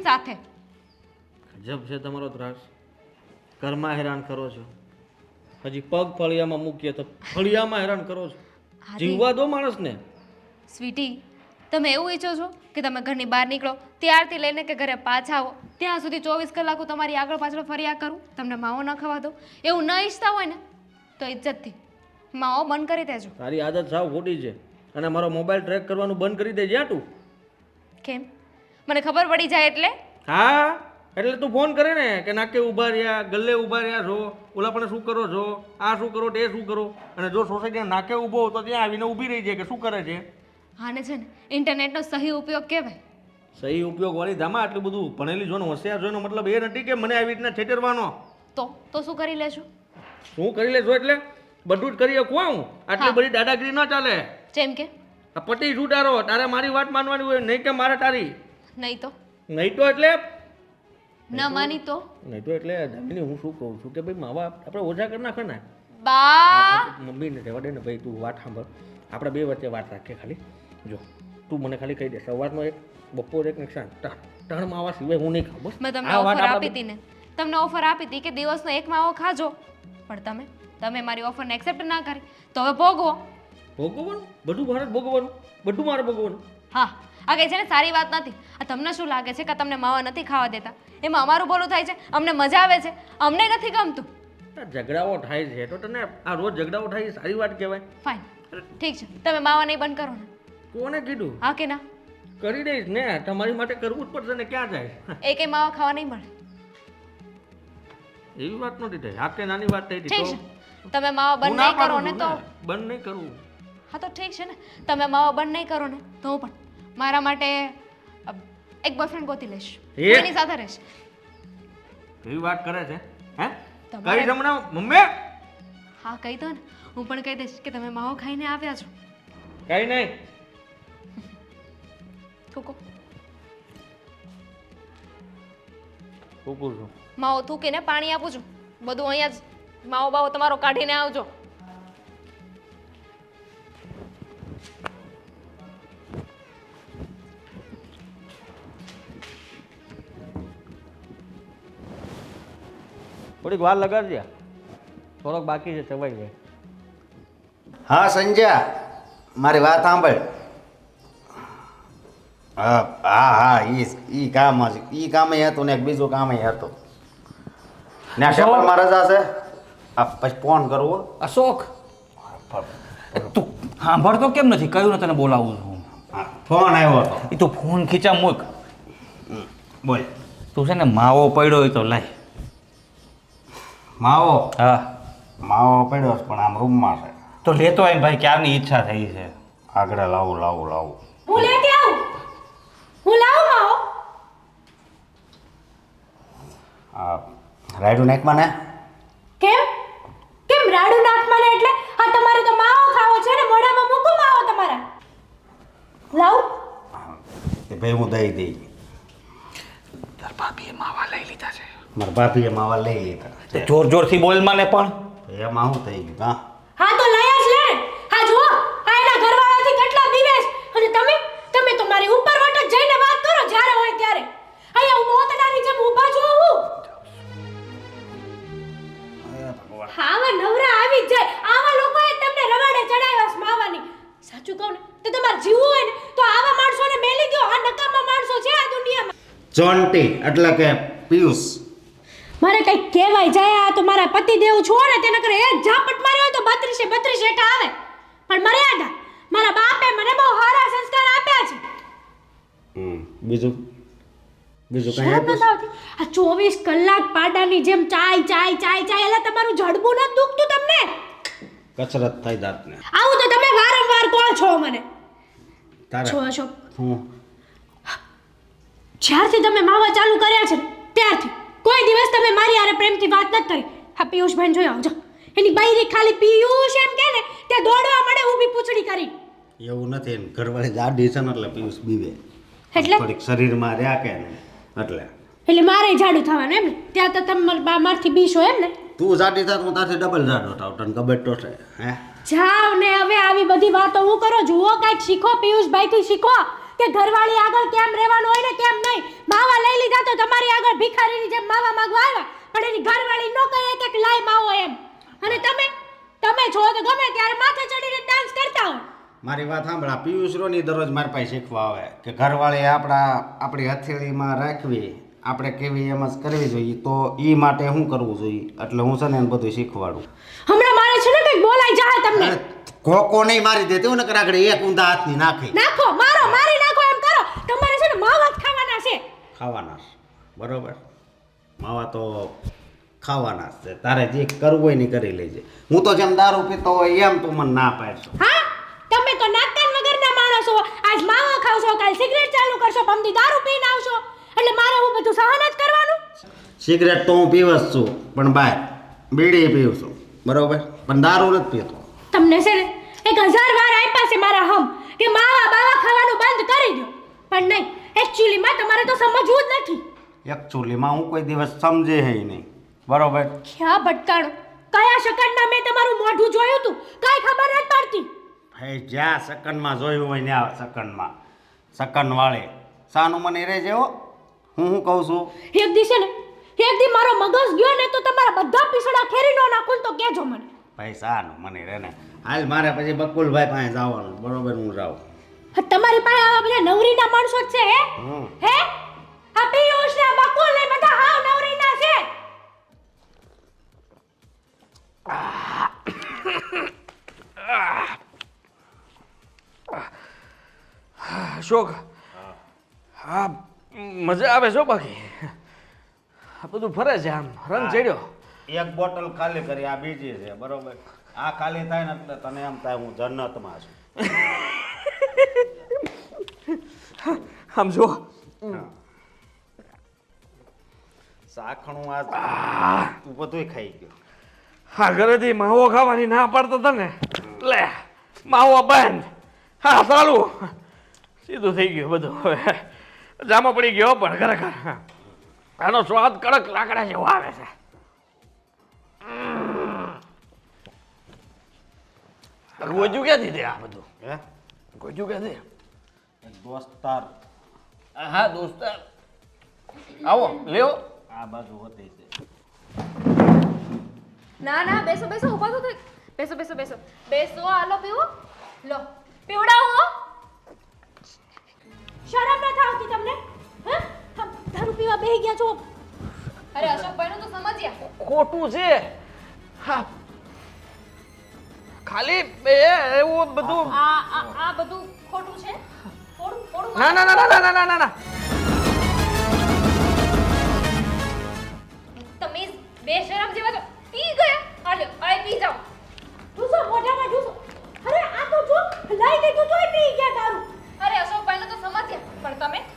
S2: સાથે.
S1: ગજબ છે તમારો ત્રાસ. ઘરમાં હેરાન કરો છો, હજી પગ ફળિયામાં મૂકીએ તો ફળિયામાં હેરાન કરો છો. જીવવા દો માણસને.
S2: સ્વીટી, તમે એવું ઈચ્છો છો કે તમે ઘરની બહાર નીકળો ત્યારથી લઈને કે ઘરે પાછા આવો ત્યાં સુધી 24 કલાક હું તમારી આગળ પાછળ ફર્યા કરું, તમને માવો ન ખવા દો? એવું ન ઈચ્છતા હોય ને તો ઇજ્જતથી માવો બંધ કરી દેજો.
S1: તારી આદત સાવ ખોટી છે અને મારો મોબાઈલ ટ્રેક કરવાનું બંધ કરી દેજે તું.
S2: કેમ? મને ખબર પડી જાય એટલે?
S1: હા, એટલે તું ફોન કરે ને કે નાકે ઊભા રહ્યા, ગલ્લે ઊભા રહ્યા છો, ઓલા પણ શું કરો છો, આ શું કરો, તે શું કરો, અને જો સોસાયટીના નાકે ઊભો હોય તો ત્યાં આવીને ઊભી રહી જાય કે શું કરે છે.
S2: આને છે ને ઇન્ટરનેટનો સહી ઉપયોગ કહેવાય.
S1: સહી ઉપયોગ વાળી ધામા આટલું બધું ભણેલી જો ને હોશિયાર જોઈનો મતલબ એ નથી કે મને આવી રીતના છેતરવાનો.
S2: તો શું કરી લેશું?
S1: શું કરી લેશો એટલે બધું જ કરી શકું હું. આટલી બધી દાદાગીરી ન ચાલે.
S2: જેમ કે?
S1: આ પટી છૂટારો, તારે મારી વાત માનવાની હોય, નહીં કે મારે તારી.
S2: નહીં તો?
S1: નહીં તો એટલે
S2: ન માની તો?
S1: નહીં તો એટલે દામિની હું શું કહું છું કે ભાઈ માવા આપણે ઓછા કરી નાખે ને.
S2: બા
S1: મમ્મીને રહેવા દે ને ભાઈ, તું વાત સાંભળ. આપણે 2 વચ્ચે વાત રાખીએ ખાલી. જો તું મને ખાલી કહી દે સવારનો એક બપોર એક ને સાંજ ત્રણ માવા સિવાય હું નહીં ખાઉં બસ
S2: મેં તમને
S1: આ વાત
S2: ઓફર
S1: આપણા
S2: આપી હતી ને તમને ઓફર આપી હતી કે દિવસનો એક માવો ખાજો પણ તમે મારી ઓફરને એક્સેપ્ટ ના કરી તો હવે ભોગવો.
S1: ભોગવવાનું બધું મારે જ ભોગવવાનું બધું મારે ભોગવવાનું.
S2: હા આ કઈ છે ને સારી વાત નથી. આ તમને શું લાગે છે કે તમને માવા નથી ખાવા દેતા એમાં અમારું ભલું થાય છે અમને મજા આવે છે અમને નથી ગમતું.
S1: આ ઝઘડાઓ થાય છે તો તને આ રોજ ઝઘડાઓ થાય એ સારી વાત કહેવાય.
S2: ફાઇન ઠીક છે તમે માવા નહીં બંધ કરો ને.
S1: કોને કીધું?
S2: હા કે ના?
S1: કરી દઈશ ને તમારી માટે કરવું જ પડશે ને ક્યાં જાય
S2: એ કઈ માવા ખાવા નહીં મળે.
S1: એવી વાત નથી થઈ આ કે નાની વાત થઈ
S2: ઠીક
S1: હતી
S2: છે તમે માવા
S1: હું
S2: બંધ
S1: ના
S2: નહીં કરો
S1: પાડું
S2: ને
S1: છું
S2: તો
S1: ને, બંધ નહીં કરવું.
S2: હા તો ઠીક છે ને તમે માવા બંધ નહીં કરો ને તો હું પણ મારા માટે એક બોયફ્રેન્ડ ગોતી લઈશ
S1: એ?
S2: એની સાથે રહીશ.
S1: એવી વાત કરે છે હે
S2: તમારે-
S1: કઈ જમણા મમ્મી
S2: હા કહી દો ને હું પણ કહી દઈશ કે તમે માવો ખાઈને આવ્યા છો.
S1: કઈ નહીં
S2: થૂકો
S1: કુકુર છું
S2: માવો થૂકીને પાણી આપું છું બધું અહીંયા જ માવો બાવો તમારો કાઢીને આવજો.
S1: થોડીક વાર લગાડજે થોડોક બાકી છે ચવાઈ જાય.
S5: હા સંજ્યા મારી વાત સાંભળ. હા હા હા ઈ કામ જ ઈ કામે હતું ને એક બીજું કામે હતું ને આ પેપરમાં રજા છે આ પછી ફોન કરવો.
S4: અશોક તું સાંભળતો કેમ નથી કયું ને તને બોલાવું છું.
S5: હા ફોન આવ્યો હતો.
S4: એ તું ફોન ખીચા મૂક.
S5: બોલ
S4: તું છે ને માવો પડ્યો હોય તો લાય.
S5: માવો
S4: હા
S5: માવો પડ્યો છે પણ આમ રૂમમાં છે.
S4: તો લેતો આવીને ભાઈ ક્યારની ઈચ્છા થઈ છે.
S5: આગળ લાવું
S6: હું લેતી આવું હું લાવું માવો.
S5: આ રાયડું નાખમાં ને
S6: કેમ કેમ રાડું નાખવાને એટલે આ તમારે તો માવો ખાવો છે ને મોઢામાં મૂકો માવો તમારા. લાવ
S5: કે ભાઈ હું દઈ દઈ
S4: તાર ભાભીએ માવા લઈ લીધા છે.
S5: મારા ભાભીએ માવા લઈ લીધા
S4: તે જોર જોરથી બોલ મને પણ.
S5: એમાં શું થઈ ગયું હા
S6: હા તો લઈ જ લે. હા જુઓ આ એના ઘરવાળાથી કેટલા દિવસ અને તમે તો મારી ઉપર વટક જઈને વાત કરો જ્યારે હોય ત્યારે. અહીંયા હું મોતડાની જેમ ઊભા છો હું. હા આવા નવરા આવી જ જાય આવા લોકોએ તમને રવાડે ચડાવ્યા છે માવાની. સાચું કહું ને તો તમારે જીવવું હોય ને તો આવા માણસોને મેલી દો. આ નકામા માણસો છે આ દુનિયામાં.
S5: ચોંટી એટલે કે પિયુષ
S6: મારે કઈ કહેવાય જાય આ તો મારા પતિદેવ છો ને તેના કરે એક ઝાપટ માર્યો હોય તો 32 હેઠા આવે પણ મર્યાદા. મારા બાપે મને બહુ સારા સંસ્કાર આપ્યા છે.
S5: બીજું કઈ
S6: શરમ નથી આવતી? આ 24 કલાક પાડાની જેમ ચાય એટલે તમારું જડબું નથી દુખતું તમને?
S5: કસરત થઈ જાતને
S6: આવું તો તમે વારંવાર કહો છો મને.
S5: તારે
S6: છો અશોક
S5: હું
S6: જ્યારથી તમે માવા ચાલુ કર્યા છે ને, ત્યારથી કોઈ દિવસ તમે મારી હારે પ્રેમથી વાત નથી કરી. હા પિયુષભાઈ જોઈ આવજો એની બાયરી ખાલી પિયુષ એમ કે ને તે દોડવા મળે ઊભી પૂંછડી કરી.
S5: એવું નથી એમ ઘરવાળી જાડી છે ને એટલે પિયુષ બીવે
S6: એટલે
S5: થોડીક શરીરમાં રહ્યા કે ને એટલે
S6: મારે જાડું થવાનું એમ ને? ત્યાં તો તમે મારથી બીશો એમ ને?
S5: તું જાડી થાત હું તારથી ડબલ જાડો થાવ તને ખબર તો છે હે
S6: જાઓ ને હવે આવી બધી વાતો હું કરો. જુઓ કાંઈક શીખો પિયુષભાઈથી શીખો કે ઘરવાળી આગળ કેમ રહેવાનું હોય ને કેમ નહીં. માવા લઈ લીધા તો તમારી આગળ ભિખારીની જેમ માવા માંગવા આવ્યા પણ એની ઘરવાળી નો કહે કે લાય માવો એમ. અને તમે છો તો ગમે ત્યારે માથે ચડીને ડાન્સ કરતા હોય.
S5: મારી વાત સાંભળ આ પિયુષ રોની દરરોજ મારી પાસે શીખવા આવે કે ઘરવાળી આપણી હથેળીમાં રાખવી આપણે કેવી એમ જ કરવી જોઈએ તો એ માટે શું કરવું જોઈએ એટલે હું છે ને એને બધું શીખવાડું.
S6: હમણાં મારે છે ને કંઈક બોલાઈ જાય તમને.
S5: અરે કોકો નહીં મારી દેતી હું ને આગળ એક ઊંધા હાથની નાખી
S6: નાખો મારી નાખો એમ કરો. તમારે છે ને માવા જ ખાવાના છે.
S5: ખાવાના છે. બરોબર માવા તો ખાવાના જ છે તારે જે કરવું હોય ને કરી લેજે. હું તો જેમ દારૂ પીતો હોય એમ તું મને ના પાડશો.
S6: હા તમે તો નાકકાન વગરના માણસો. આજ માવો ખાવશો કાલ સિગરેટ ચાલુ કરશો પમદી દારૂ પીને આવશો એટલે મારે હું બધું સહન જ કરવાનું.
S5: સિગરેટ તો હું પીવ જ છું પણ બહાર બીડી પીવું છું બરોબર પણ દારૂ નથી પીતો.
S6: તમને છે ને 1000 વાર આપ્યા છે મારા હમ કે માવા બાવા ખાવાનું બંધ કરી દો પણ નહીં એકચ્યુઅલીમાં તમારે તો સમજવું જ નથી.
S5: એકચ્યુઅલીમાં હું કોઈ દિવસ સમજે હે નહીં બરોબર.
S6: ક્યાં ભટકાણો કયા શકંડમાં મેં તમારું મોઢું જોયું હતું કાંઈ ખબર નથી પડતી.
S5: ભાઈ જ્યાં સેકન્ડમાં જોયું હોય ત્યાં સેકન્ડમાં સકનવાળી સાનું મને રે જેવો હું કહું છું
S6: એક દી છે ને એક દી મારો મગજ ગયો ને તો તમારા બધા પીસડા ખેરી નો નાખું તો કહેજો મને.
S5: ભાઈ સાનું મને રે ને હાલ મારે પછી બકુલભાઈ પાસે જવાનું બરોબર હું જાઉં
S6: હા, તમારી પાસે આવા બધા નવરીના માણસો જ છે હે
S5: હમ.
S6: હે આ પિયુષ ને બકુલ ને બધા હાવ નવરીના છે.
S1: અશોક હા મજા આવે છો બાકી આ બધું ફરે છે આમ રંગ ચડ્યો.
S5: એક બોટલ ખાલી કરી આ બીજી છે બરોબર આ ખાલી થાય ને એટલે તને એમ થાય હું જન્નતમાં છું
S1: આમ જો
S5: સાખણું આજ તું બધુંય ખાઈ ગયો
S1: હા ઘરેથી માવો ખાવાની ના પાડતો હતો ને લે માવો બંધ હા ચાલુ સીધું થઈ ગયું બધું હવે જામો પડી ગયો પણ ખરેખર આનો સ્વાદ કડક લાકડા જેવો આવે છે. ગોજુ ક્યાંથી દે આ બધું
S5: હે
S1: ગોજુ ક્યાંથી
S5: એક દોસ્તાર
S1: હા દોસ્તાર આવો લ્યો
S5: આ બાજુ હોતી છે
S2: ના ના બેસો બેસો ઊભા તો થઈ. બેસો બેસો બેસો બેસો હાલો પીવો લો પીવડાવો.
S6: શરમ નથી આવતી તમને હે દારૂ પીવા બેહી ગયા છો.
S2: અરે અશોકભાઈ નું તો સમજ્યા.
S1: ખોટું છે હા ખાલી એવું બધું
S2: આ બધું ખોટું છે. થોડું થોડું
S1: ના ના ના ના ના ના ના ના
S2: તમે બેશરમ જેવા છો. પી ગયા હાલ્યો આય પી જાઓ.
S6: ઢૂસો મોઢામાં ઢૂસો. અરે આ તો જો લઈ દીધું તોય પી ગયા દારૂ.
S2: અરે અશોકભાઈ નું તો સમજ્યા પણ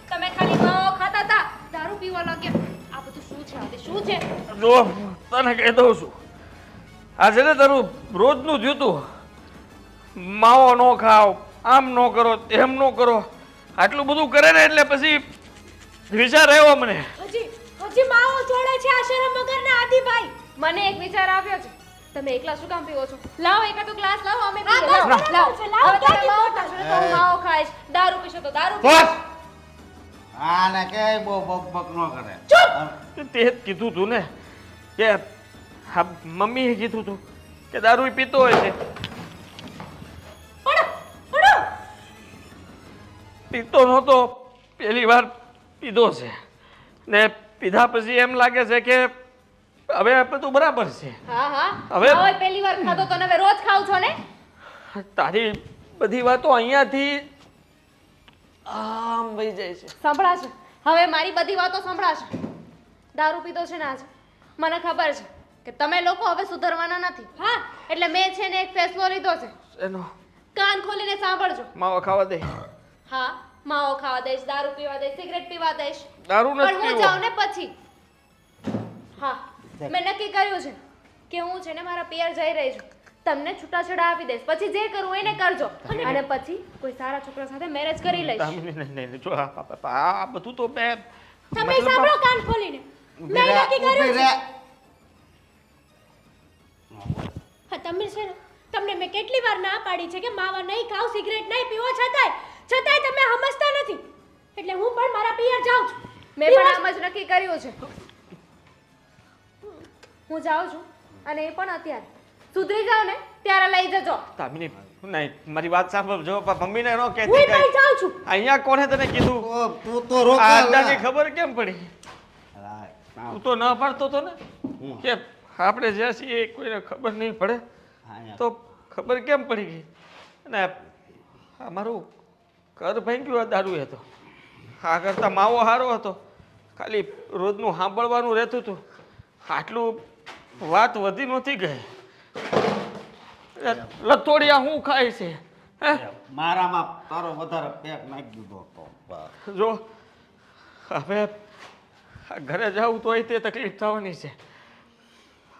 S2: તમે ખાલી માવો ખાતા હતા દારૂ પીવા લાગ્યા. આ બધું શું છે આદિ શું છે.
S1: જો તને કહી દઉં છું આ છે ને તારું રોજનું જૂતું માવો ન ખાવ આમ ન કરો તેમ ન કરો આટલું બધું કરે ને એટલે પછી વિચાર આવ્યો મને.
S6: હજી માવો જોડે છે આ શરમ વગરના આદિભાઈ.
S2: મને એક વિચાર આવ્યો છે. તમે એકલા શું કામ પીવો છો? લાવો એકાદો ગ્લાસ લાવો અમે
S6: આ
S2: પીએ.
S6: બસ
S2: લાવો
S6: બરાબર છે, લાવો,
S2: હવે તમે
S6: ક્યાંથી
S2: માવો
S6: મોટા?
S2: ખાશો ને તો હું માવો ખાઈશ. દારૂ પીશો તો દારૂ
S1: બસ
S2: પીશો.
S5: આને કે બહુ બક બક ન કરે
S1: તે જ કીધું તું ને કે હા મમ્મીએ કીધું તું કે દારૂ પીતો હોય છે પીતો નહોતો પહેલી વાર પીધો છે ને પીધા પછી એમ લાગે છે કે હવે બધું બરાબર છે.
S2: હા હા
S1: હવે-
S2: હવે પહેલી વાર ખાધો તો ને હવે રોજ ખાવ છો ને.
S1: તારી બધી વાતો અહીંયાથી આમ વહી જાય છે.
S2: સંભળાશે હવે મારી બધી વાતો સંભળાશે. દારૂ પીધો છે ને આજે મને ખબર છે કે તમે લોકો હવે સુધરવાના નથી.
S6: હા
S2: એટલે મેં છે ને એક ફેસલો લીધો છે.
S1: એનો
S2: કાન ખોલીને સાંભળજો.
S1: માવો ખાવા દે
S2: હા માવો ખાવા દઈશ દારૂ પીવા દઈશ સિગરેટ પીવા દઈશ
S1: દારૂ
S2: પણ
S1: નથી
S2: હું
S1: પીવો.
S2: જાઉં ને પછી. હા મેં નક્કી કર્યું છે કે હું છે ને મારા પિયર જઈ રહી છું. તમને છૂટાછેડા આપી દઈશ પછી જે કરવું એને કરજો અને પછી કોઈ સારા છોકરા સાથે મેરેજ કરી લઈશ.
S1: નહીં, નહીં, જો આ બધું તો મેં
S6: તમે
S1: મતલબ
S6: સાંભળો કાન ખોલીને મેં નક્કી કર્યું છે. હા તમે છે ને તમને મેં કેટલી વાર ના પાડી છે કે માવા નહીં ખાવ સિગરેટ નહીં પીવો છતાંય તમે સમજતા નથી એટલે હું પણ મારા પિયર જાઉં છું.
S2: મેં પણ આમ જ નક્કી કર્યું છે. હું જાઉં છું અને એ પણ અત્યારે સુધરી જાવ ને ત્યારે લઈ જજો.
S1: તામિની નહીં મારી વાત સાંભળજો મમ્મીને ન
S6: હું
S1: કહેતી
S6: પણ
S1: કઈ
S6: જાઉં છું.
S1: અહીંયા કોને તને કીધું
S5: તું તો
S1: આ
S5: રોકા
S1: અડ્ડાની ખબર કેમ પડી તું તો ન પાડતો તો ને કે આપણે જે છીએ એ કોઈને ખબર નહીં પડે તો ખબર કેમ પડી ગઈ અને આ મારું ઘર ભાંગ્યું આ દારૂ હતો આ કરતાં માવો સારો હતો ખાલી રોજનું સાંભળવાનું રહેતું હતું આટલું વાત વધી નહોતી ગઈ લથોડિયા હું ખાય છે હે
S5: મારામાં તારો વધારે પેક નાખી દીધો હતો બસ.
S1: જો હવે આ ઘરે જવું તોય તે તકલીફ થવાની છે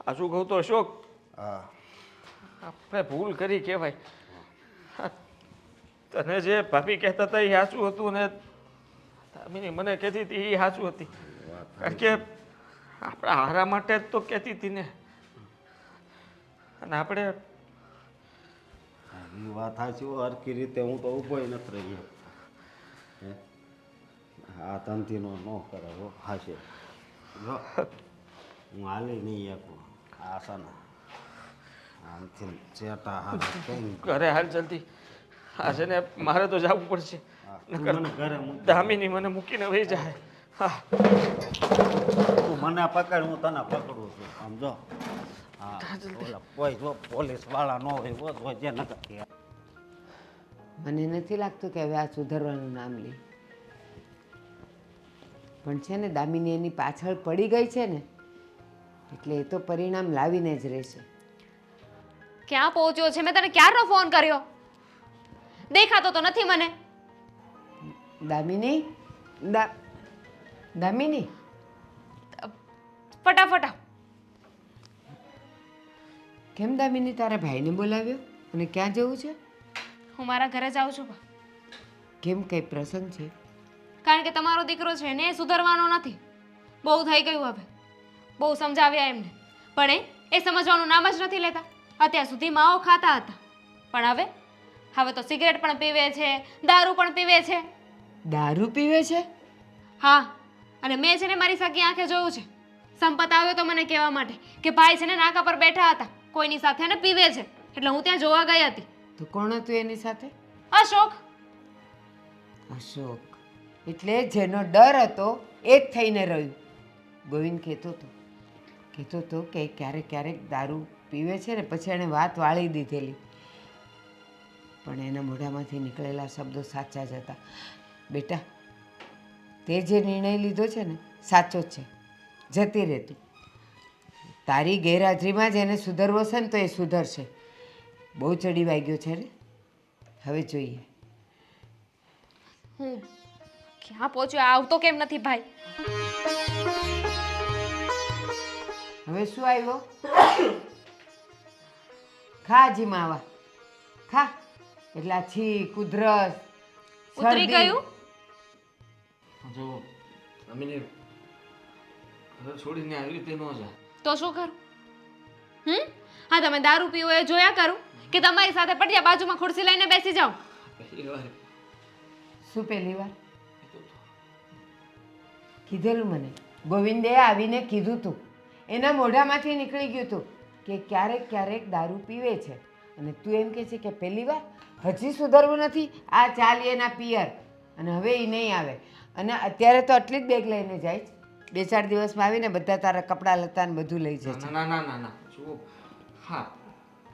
S1: આ શું કહું તો અશોક
S5: હા
S1: આપણે ભૂલ કરી કહેવાય આ તને જે ભાભી કહેતા હતા એ સાચું હતું ને તામિની મને કહેતી હતી એ સાચું હતી કારણ કે આપણા હારા માટે જ તો કહેતી હતી ને અને આપણે
S5: એ વાત સાચી હરખી રીતે હું તો ઊભો નથી રહ્યો હે આ તંતીનો ન કરે હો હાશે જો હું હાલી નહીં એકું આસાના આમથી ચેટા હારા કઈ
S1: ઘરે હાલ જલ્દી હા છે ને મારે તો જવું પડશે
S5: મને ઘરે મૂકી
S1: દામિની મને મૂકીને વહી જાય હા
S5: તું મને પકડ હું તને પકડું છું સમજો હા ઓલા કોઈ જો પોલીસ વાળા ન હોય બસ હોય જે નકર
S3: મને નથી લાગતું કે હવે આ સુધરવાનું નામ લે પણ છે ને દામિની એની પાછળ પડી ગઈ છે ને એટલે એ તો પરિણામ લાવીને જ રહેશે.
S2: ક્યાં પહોંચ્યો છે? મેં તને ક્યારનો ફોન કર્યો, દેખાતો તો નથી મને.
S3: દામિની દામિની
S2: ફટાફટ આવ.
S3: કેમ દામિની તારા ભાઈને બોલાવ્યો અને ક્યાં જવું છે?
S2: હું મારા ઘરે જાઉં છું બા.
S3: કેમ કઈ પ્રસંગ છે?
S2: કારણ કે તમારો દીકરો છે ને એ સુધરવાનો નથી. બહુ થઈ ગયું હવે, બહુ સમજાવ્યા એમને, પણ એ સમજવાનું નામ જ નથી લેતા. અત્યાર સુધી માવો ખાતા હતા, પણ હવે તો સિગરેટ પણ પીવે છે, દારૂ પણ પીવે છે.
S3: દારૂ પીવે છે?
S2: હા, અને મેં છે ને મારી સગી આંખે જોયું છે. સંપત આવ્યો તો મને કહેવા માટે કે ભાઈ છે ને નાકા પર બેઠા હતા, કોઈની સાથે ને પીવે છે, એટલે હું ત્યાં જોવા ગઈ હતી.
S3: તો કોણ હતું એની સાથે?
S2: અશોક.
S3: અશોક એટલે જેનો ડર હતો એ જ થઈને રહ્યું. ગોવિંદ કહેતો હતો કે ક્યારેક ક્યારેક દારૂ પીવે છે ને પછી એણે વાત વાળી દીધેલી, પણ એના મોઢામાંથી નીકળેલા શબ્દો સાચા જ હતા. બેટા, તે જે નિર્ણય લીધો છે ને સાચો જ છે. જતી રહેતું, તારી ગેરહાજરીમાં જ એને સુધરવો છે ને તો એ સુધરશે. બહુ ચડી વાગ્યો છે ને, હવે જોઈએ.
S2: હું ક્યાં પહોંચ્યો? આવતો કેમ નથી ભાઈ?
S3: હવે શું આવ્યો? ખા જી માવા ખા, એટલે આ છીંક ઉધરસ
S2: ઉતરી
S3: શરદી.
S2: ગયું?
S1: જો અમીને ઘર છોડીને આવી રીતે ન જાય
S2: તો શું કરું? હા, તમે દારૂ પીવો એ જોયા કરું કે તમારી સાથે પટિયા બાજુમાં ખુરશી લઈને બેસી જાઉં?
S1: પહેલી વાર
S3: શું પહેલી વાર કીધેલું? મને ગોવિંદે આવીને કીધું તું, એના મોઢામાંથી નીકળી ગયું તું કે ક્યારેક ક્યારેક દારૂ પીવે છે, અને તું એમ કહે છે કે પહેલી વાર? હજી સુધરવું નથી? આ ચાલી એના પિયર, અને હવે એ નહીં આવે. અને અત્યારે તો આટલી જ બેગ લઈને જાય છે, 2-4 દિવસમાં આવીને બધા તારા કપડાં લતા ને બધું લઈ જશે.
S1: ના ના ના ના જુઓ હા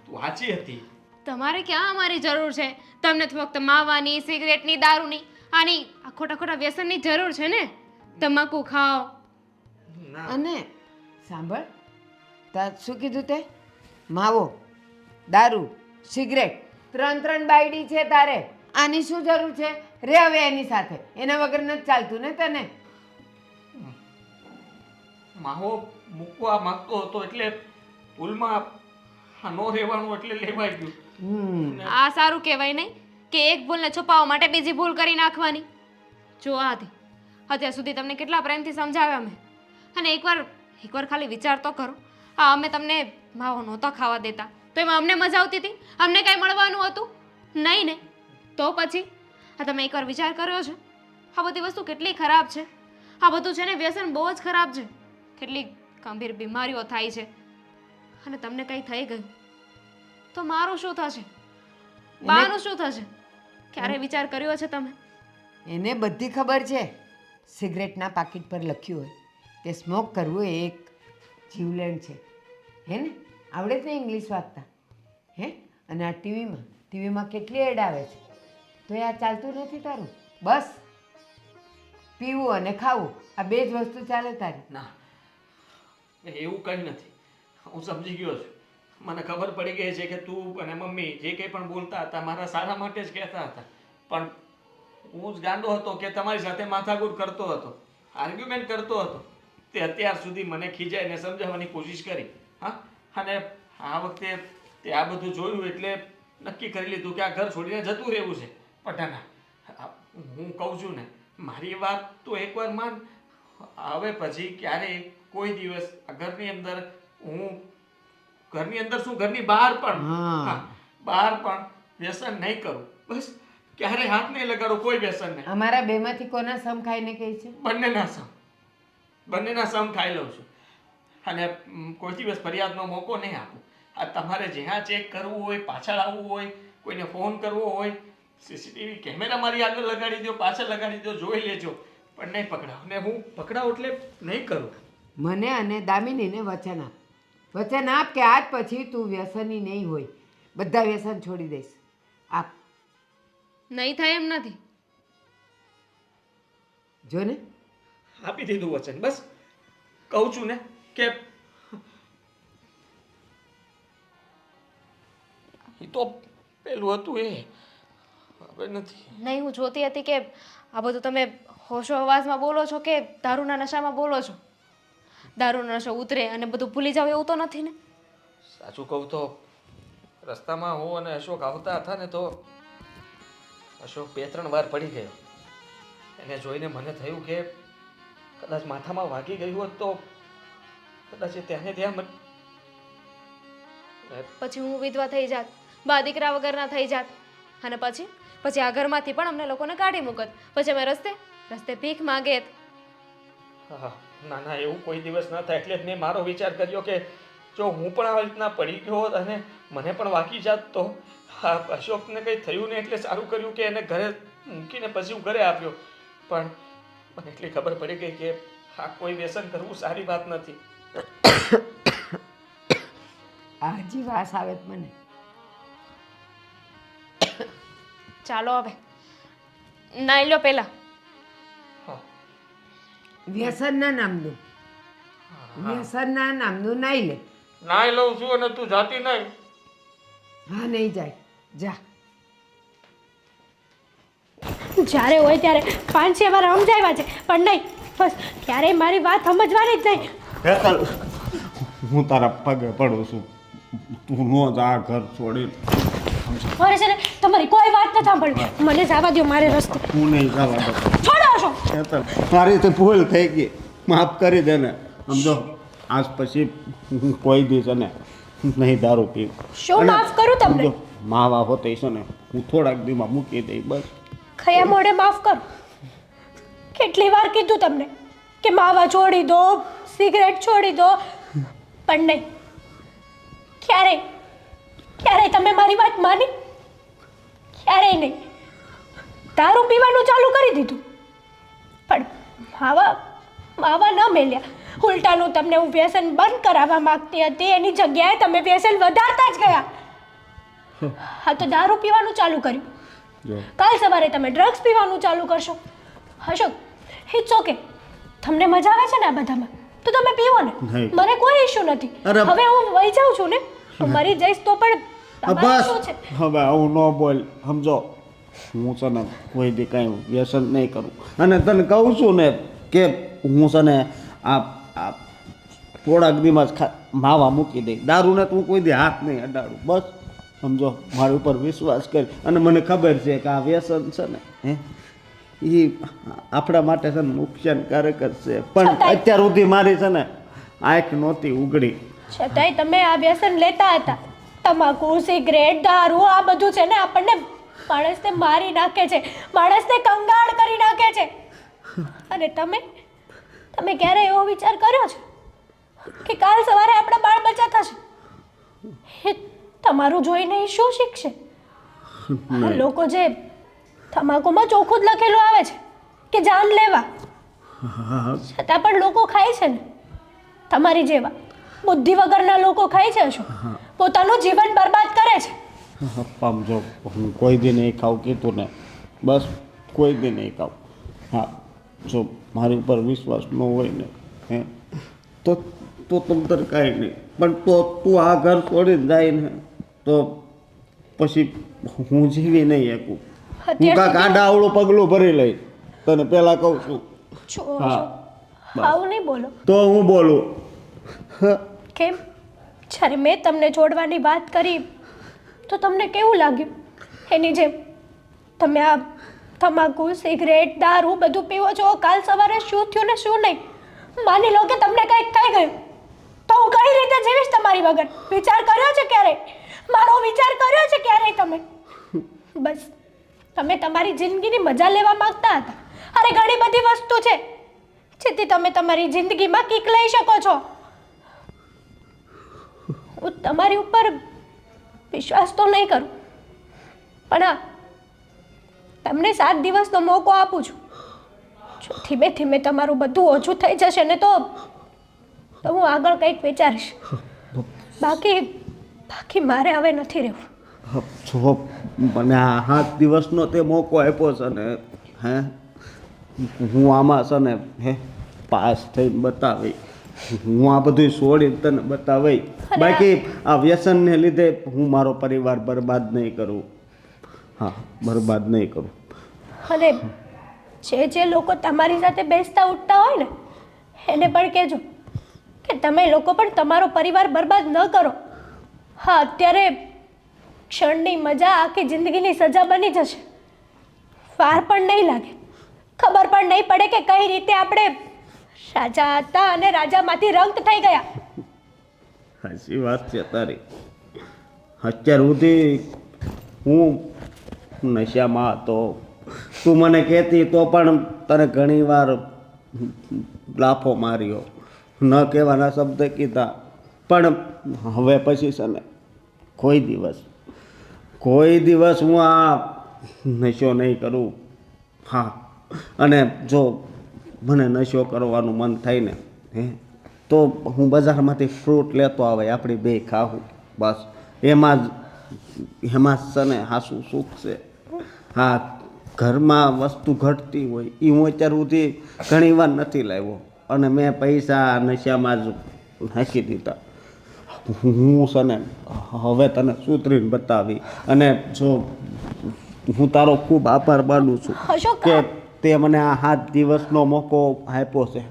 S1: તું સાચી હતી.
S2: તમારે ક્યાં અમારી જરૂર છે? તમને તો ફક્ત માવાની, સિગરેટની, દારૂની, આની આ ખોટા ખોટા વ્યસનની જરૂર છે ને. તમાકુ ખાઓ.
S1: ના
S3: અને સાંભળ, તા શું કીધું તે? માવો, દારૂ, સિગરેટ, 3 બાયડી છે તારે. આની શું જરૂર છે? રે હવે એની સાથે, એના વગર નથી ચાલતું ને તને.
S1: માહો મૂકવા માંગતો હતો એટલે ભૂલમાં ન રહેવાનું એટલે લેવાઈ ગયું.
S2: આ સારું કહેવાય નહીં કે એક ભૂલને છુપાવવા માટે બીજી ભૂલ કરી નાખવાની. જો આ હતી, અત્યાર સુધી તમને કેટલા પ્રેમથી સમજાવ્યા મેં, અને એકવાર ખાલી વિચાર તો કરો. હા, અમે તમને માવો નહોતા ખાવા દેતા તો એમાં અમને મજા આવતી હતી? અમને કાંઈ મળવાનું હતું નહીં ને? તો પછી આ તમે એકવાર વિચાર કર્યો છે? આ બધી વસ્તુ કેટલી ખરાબ છે. આ બધું છે ને વ્યસન બહુ જ ખરાબ છે. કેટલી ગંભીર બીમારીઓ થાય છે, અને તમને કંઈ થઈ ગયું તો મારું શું થશે? બાનું શું થશે? ક્યારે વિચાર કર્યો છે તમે?
S3: એને બધી ખબર છે. સિગરેટના પાકીટ પર લખ્યું હોય કે સ્મોક કરવું એ એક જીવલેણ છે, હે ને? આવડે જ ને ઇંગ્લિશ વાંચતા, હે? અને આ ટીવીમાં કેટલી એડ આવે છે, તો એ આ ચાલતું નથી તારું? બસ પીવું અને ખાવું, આ 2 જ વસ્તુ ચાલે તારી.
S1: ના એવું કંઈ નથી, હું સમજી ગયો છું. મને ખબર પડી ગઈ છે કે તું અને મમ્મી જે કંઈ પણ બોલતા હતા મારા સારા માટે જ કહેતા હતા, પણ હું જ ગાંડો હતો કે તમારી સાથે માથાકૂટ કરતો હતો, આર્ગ્યુમેન્ટ કરતો હતો. તે અત્યાર સુધી મને ખીજાઈને સમજાવવાની કોશિશ કરી. હા, અને આ વખતે તે આ બધું જોયું એટલે નક્કી કરી લીધું કે આ ઘર છોડીને જતું રહેવું છે. પટાના હું કહું છું ને, મારી વાત તો એકવાર માન. હવે પછી ક્યારેય કોઈ દિવસ આ ઘરની અંદર ઘરની અંદર શું ઘરની બહાર પણ
S3: હા.
S1: હા, બહાર પણ વ્યસન નહીં કરું. બસ ક્યારે હાથ નહીં લગાડો કોઈ વ્યસનને.
S3: અમારા બેમાંથી કોના સમ ખાઈને કહે છે?
S1: બંનેના સમ ખાઈ લઉં છું અને કોઈ દિવસ ફરિયાદનો મોકો નહીં આપું. આ તમારે જ્યાં ચેક કરવું હોય, પાછળ આવવું હોય, કોઈને ફોન કરવો હોય, સીસીટીવી કેમેરા મારી આગળ લગાડી દો, પાછળ લગાડી દો, જોઈ લેજો, પણ નહીં પકડાવ. ને હું પકડાવ એટલે નહીં કરું.
S3: મને અને દામિનીને વચન આપ. વચન આપ કે આજ પછી તું વ્યસની નહીં હોય, બધા વ્યસન છોડી દઈશ. આપ.
S2: નહીં થાય એમ નથી.
S3: જો ને,
S1: આપી દીધું વચન. બસ કહું છું ને કે એ તો પેલું હતું એ હવે નથી.
S2: નહીં, હું જોતી હતી કે આ બધું તમે હોશો અવાજમાં બોલો છો કે દારૂના નશામાં બોલો છો. દારૂનો નશો ઉતરે અને બધું ભૂલી જાવ એવું તો નથી ને?
S1: સાચું કહું તો રસ્તામાં હું અને અશોક આવતા હતા ને તો અશોક 2-3 વાર પડી ગયો. એને જોઈને મને થયું કે કદાચ માથામાં વાગી ગયું હોત તો કદાચ એ ત્યાં ને ત્યાં
S2: પછી હું વિધવા થઈ જાત, બા દીકરા વગરના થઈ જાત, અને પછી આ ઘરમાંથી પણ અમને લોકોને કાઢી મૂકત. પછી અમે રસ્તે ભીખ માંગેત.
S1: હા, ના ના, એવું કોઈ દિવસ ન થાય. એટલે જ મેં મારો વિચાર કર્યો કે જો હું પણ આવી રીતના પડી ગયો હોત અને મને પણ વાગી જાત તો હા, અશોકને કંઈ થયું ને એટલે સારું કર્યું કે એને ઘરે મૂકીને પછી હું ઘરે આવ્યો. પણ મને એટલી ખબર પડી ગઈ કે આ કોઈ વ્યસન કરવું સારી વાત નથી.
S3: હજી વાસ આવે છે મને.
S2: ચાલો હવે નાઈ લો પેલા.
S1: હા,
S3: વ્યસનના નામનું નાઈ લે.
S1: નાઈ લઉં છું અને તું જાતી નહીં.
S3: હા, નહીં જાય. જા.
S6: જ્યારે હોય ત્યારે 5-6 વાર સમજાવ્યા છે પણ નહીં, બસ ક્યારેય મારી વાત સમજવાની જ નહીં.
S5: હેતલ, હું તારા પગે પડું છું, તું નો જા ઘર છોડી.
S6: મારે છે ને તમારી કોઈ વાત ન સાંભળવી. મને જવા દો મારે રસ્તે.
S5: હું નહીં જવા દઉં.
S6: છોડો છો.
S5: હેતલ, મારી તો ભૂલ થઈ ગઈ, માફ કરી દે ને. સમજો, આજ પછી હું કોઈ દિવસ ને નહીં દારૂ પીવું.
S6: શું માફ કરું તમને?
S5: સમજો, માવા હોતે છે ને હું થોડાક દીમાં મૂકી દઈ બસ.
S6: ખયા મોઢે માફ કરો. કેટલી વાર કીધું તમને કે માવા છોડી દો, સિગરેટ છોડી દો, પણ નહીં. ક્યારેય તમે મારી વાત માની? ક્યારેય નહીં. દારૂ પીવાનું ચાલુ કરી દીધું પણ માવા ન મેલ્યા. ઉલટાનું તમને હું વ્યસન બંધ કરાવવા માંગતી હતી, એની જગ્યાએ તમે વ્યસન વધારતા જ ગયા. હા, તો દારૂ પીવાનું ચાલુ કર્યું.
S5: જો
S6: કાલ સવારે તમે ડ્રગ્સ પીવાનું ચાલુ કરશો. Ashok, it's okay. તમને મજા આવે છે ને આ બધામાં તો તમે પીવો ને,
S5: નહીં.
S6: મને કોઈ ઇશ્યુ નથી.
S5: અરે.
S6: હવે હું વહી જાઉં છું ને, તો મરી જઈશ તો પણ તમારું શું છે?
S5: બસ હવે આવું ન બોલ. સમજો, હું છે ને કોઈ દી કાંઈ વ્યસન નહીં કરું. અને તને કહું છું ને કે હું છે ને આ થોડાક દીમાં જ માવા મૂકી દઈ. દારૂને તું કોઈ દી હાથ નહીં અડાડું. બસ સમજો, મારી ઉપર વિશ્વાસ કર. અને મને ખબર છે કે આ વ્યસન છે ને એ આપણા માટે છે ને નુકસાનકારક જ છે, પણ અત્યાર સુધી મારી છે ને આંખ નહોતી ઉઘડી.
S6: છતાંય તમે આ વ્યસન લેતા હતા. તમાકુ, સિગરેટ, દારૂ, આ બધું છે ને આપણને માણસને મારી નાખે છે, માણસને કંગાળ કરી નાખે છે. અને તમે ક્યારે એવો વિચાર કર્યો છે કે કાલ સવારે આપણા બાળ બચ્ચા થશે? એ તમારું જોઈને એ શું શીખશે? આ લોકો જે તમાકુમાં ચોખ્ખું જ લખેલું આવે છે કે જાન લેવા, છતાં પણ લોકો ખાય છે ને તમારી જેવા બુદ્ધિ વગરના લોકો ખાય છે. શું પોતાનું જીવન બરબાદ કરે છે.
S5: સમજો, હું કોઈ દી નહીં ખાઉં કીધું ને, બસ કોઈ દી નહીં ખાઉં. હા, જો મારી ઉપર વિશ્વાસ ન હોય ને તો તમતર કાંઈ નહીં, પણ તો તું આ ઘર છોડીને જાય ને તો પછી હું જીવી નહીં શકું. હું કાંક આડા આવડું પગલું ભરી લઈશ, તને પહેલાં કહું છું. હા,
S6: આવું નહીં બોલો.
S5: તો હું બોલું.
S6: કેમ? જ્યારે મેં તમને છોડવાની વાત કરી તો તમને કેવું લાગ્યું? એની જેમ તમે આ તમાકુ, સિગરેટ, દારૂ બધું પીવો છો. કાલ સવારે શું થયું ને શું નહીં, માની લો કે તમને કંઈક થઈ ગયું તો હું કઈ રીતે જીવીશ તમારી વગર? વિચાર કર્યો છે ક્યારેય? મારો વિચાર કર્યો છે ક્યારેય તમે? બસ તમે તમારી જિંદગીની મજા લેવા માંગતા હતા. અરે ઘણી બધી વસ્તુ છે જેથી તમે તમારી જિંદગીમાં કિક લઈ શકો છો. હું તમારી ઉપર વિશ્વાસ તો નહીં કરું, પણ હા, તમને 7 દિવસનો મોકો આપું છું. જો ધીમે ધીમે તમારું બધું ઓછું થઈ જશે ને તો હું આગળ કંઈક વિચારીશ. બાકી મારે હવે નથી રહેવું.
S7: જો મને આ 7 દિવસનો તે મોકો આપ્યો છે ને, હે હું આમાં છે ને પાસ થઈને બતાવી, હું આ બધું છોડીને તને બતાવી. બાકી આ વ્યસનને લીધે હું મારો પરિવાર બરબાદ નહીં કરું. હા, બરબાદ નહીં કરું.
S6: અને જે લોકો તમારી સાથે બેસતા ઉઠતા હોય ને એને પણ કહેજો કે તમે લોકો પણ તમારો પરિવાર બરબાદ ન કરો. હા, અત્યારે ક્ષણની મજા આખી જિંદગીની સજા બની જશે. વાર પણ નહીં લાગે, ખબર પણ નહીં પડે કે કઈ રીતે આપણે રાજા હતા અને રાજામાંથી રંક થઈ ગયા.
S7: સાચી વાત છે તારી. અત્યાર સુધી હું નશામાં હતો. તું મને કહેતી તો પણ તને ઘણી વાર લાફો માર્યો, ન કહેવાના શબ્દ કીધા. પણ હવે પછી છે ને કોઈ દિવસ હું આ નશો નહીં કરું. હા, અને જો મને નશો કરવાનું મન થાય ને તો હું બજારમાંથી ફ્રૂટ લેતો આવે, આપણી બે ખાવું. બસ એમાં જ છે ને હાસું સુખ છે. હા, ઘરમાં વસ્તુ ઘટતી હોય એ હું અત્યાર સુધી ઘણી વાર નથી લાવ્યો, અને મેં પૈસા નશામાં જ નાખી દીધા. હું છે ને હવે તને સુધરીને બતાવી, અને જો હું તારો ખૂબ આભાર માનું છું
S6: અશોક,
S7: કે તે મને આ 7 દિવસનો મોકો આપ્યો છે,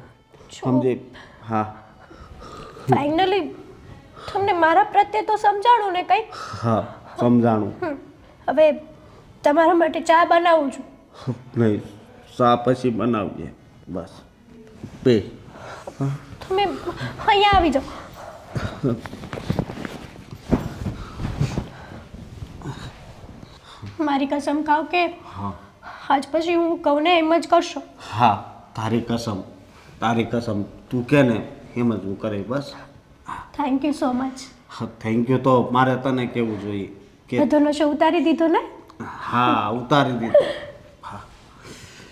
S7: સમજી? હા,
S6: ફાઇનલી તમને મારા પ્રત્યે તો સમજાણું ને કંઈક.
S7: હા, સમજાણું.
S6: હવે તમારા માટે ચા બનાવું છું.
S7: નહીં, ચા પછી બનાવજે. બસ પે.
S6: તમે અહીંયા આવી જાઓ. મારી કસમ ખાવ કે આજ પછી હું કહું ને એમ જ કરશો.
S7: હા, તારી કસમ તું કે ને એમ જ હું કરે. બસ
S6: thank you so much.
S7: Thank you તો મારે તને કેવું જોઈએ કે
S6: બધો નશો ઉતારી દીધો ને?
S7: હા, ઉતારી દીધો.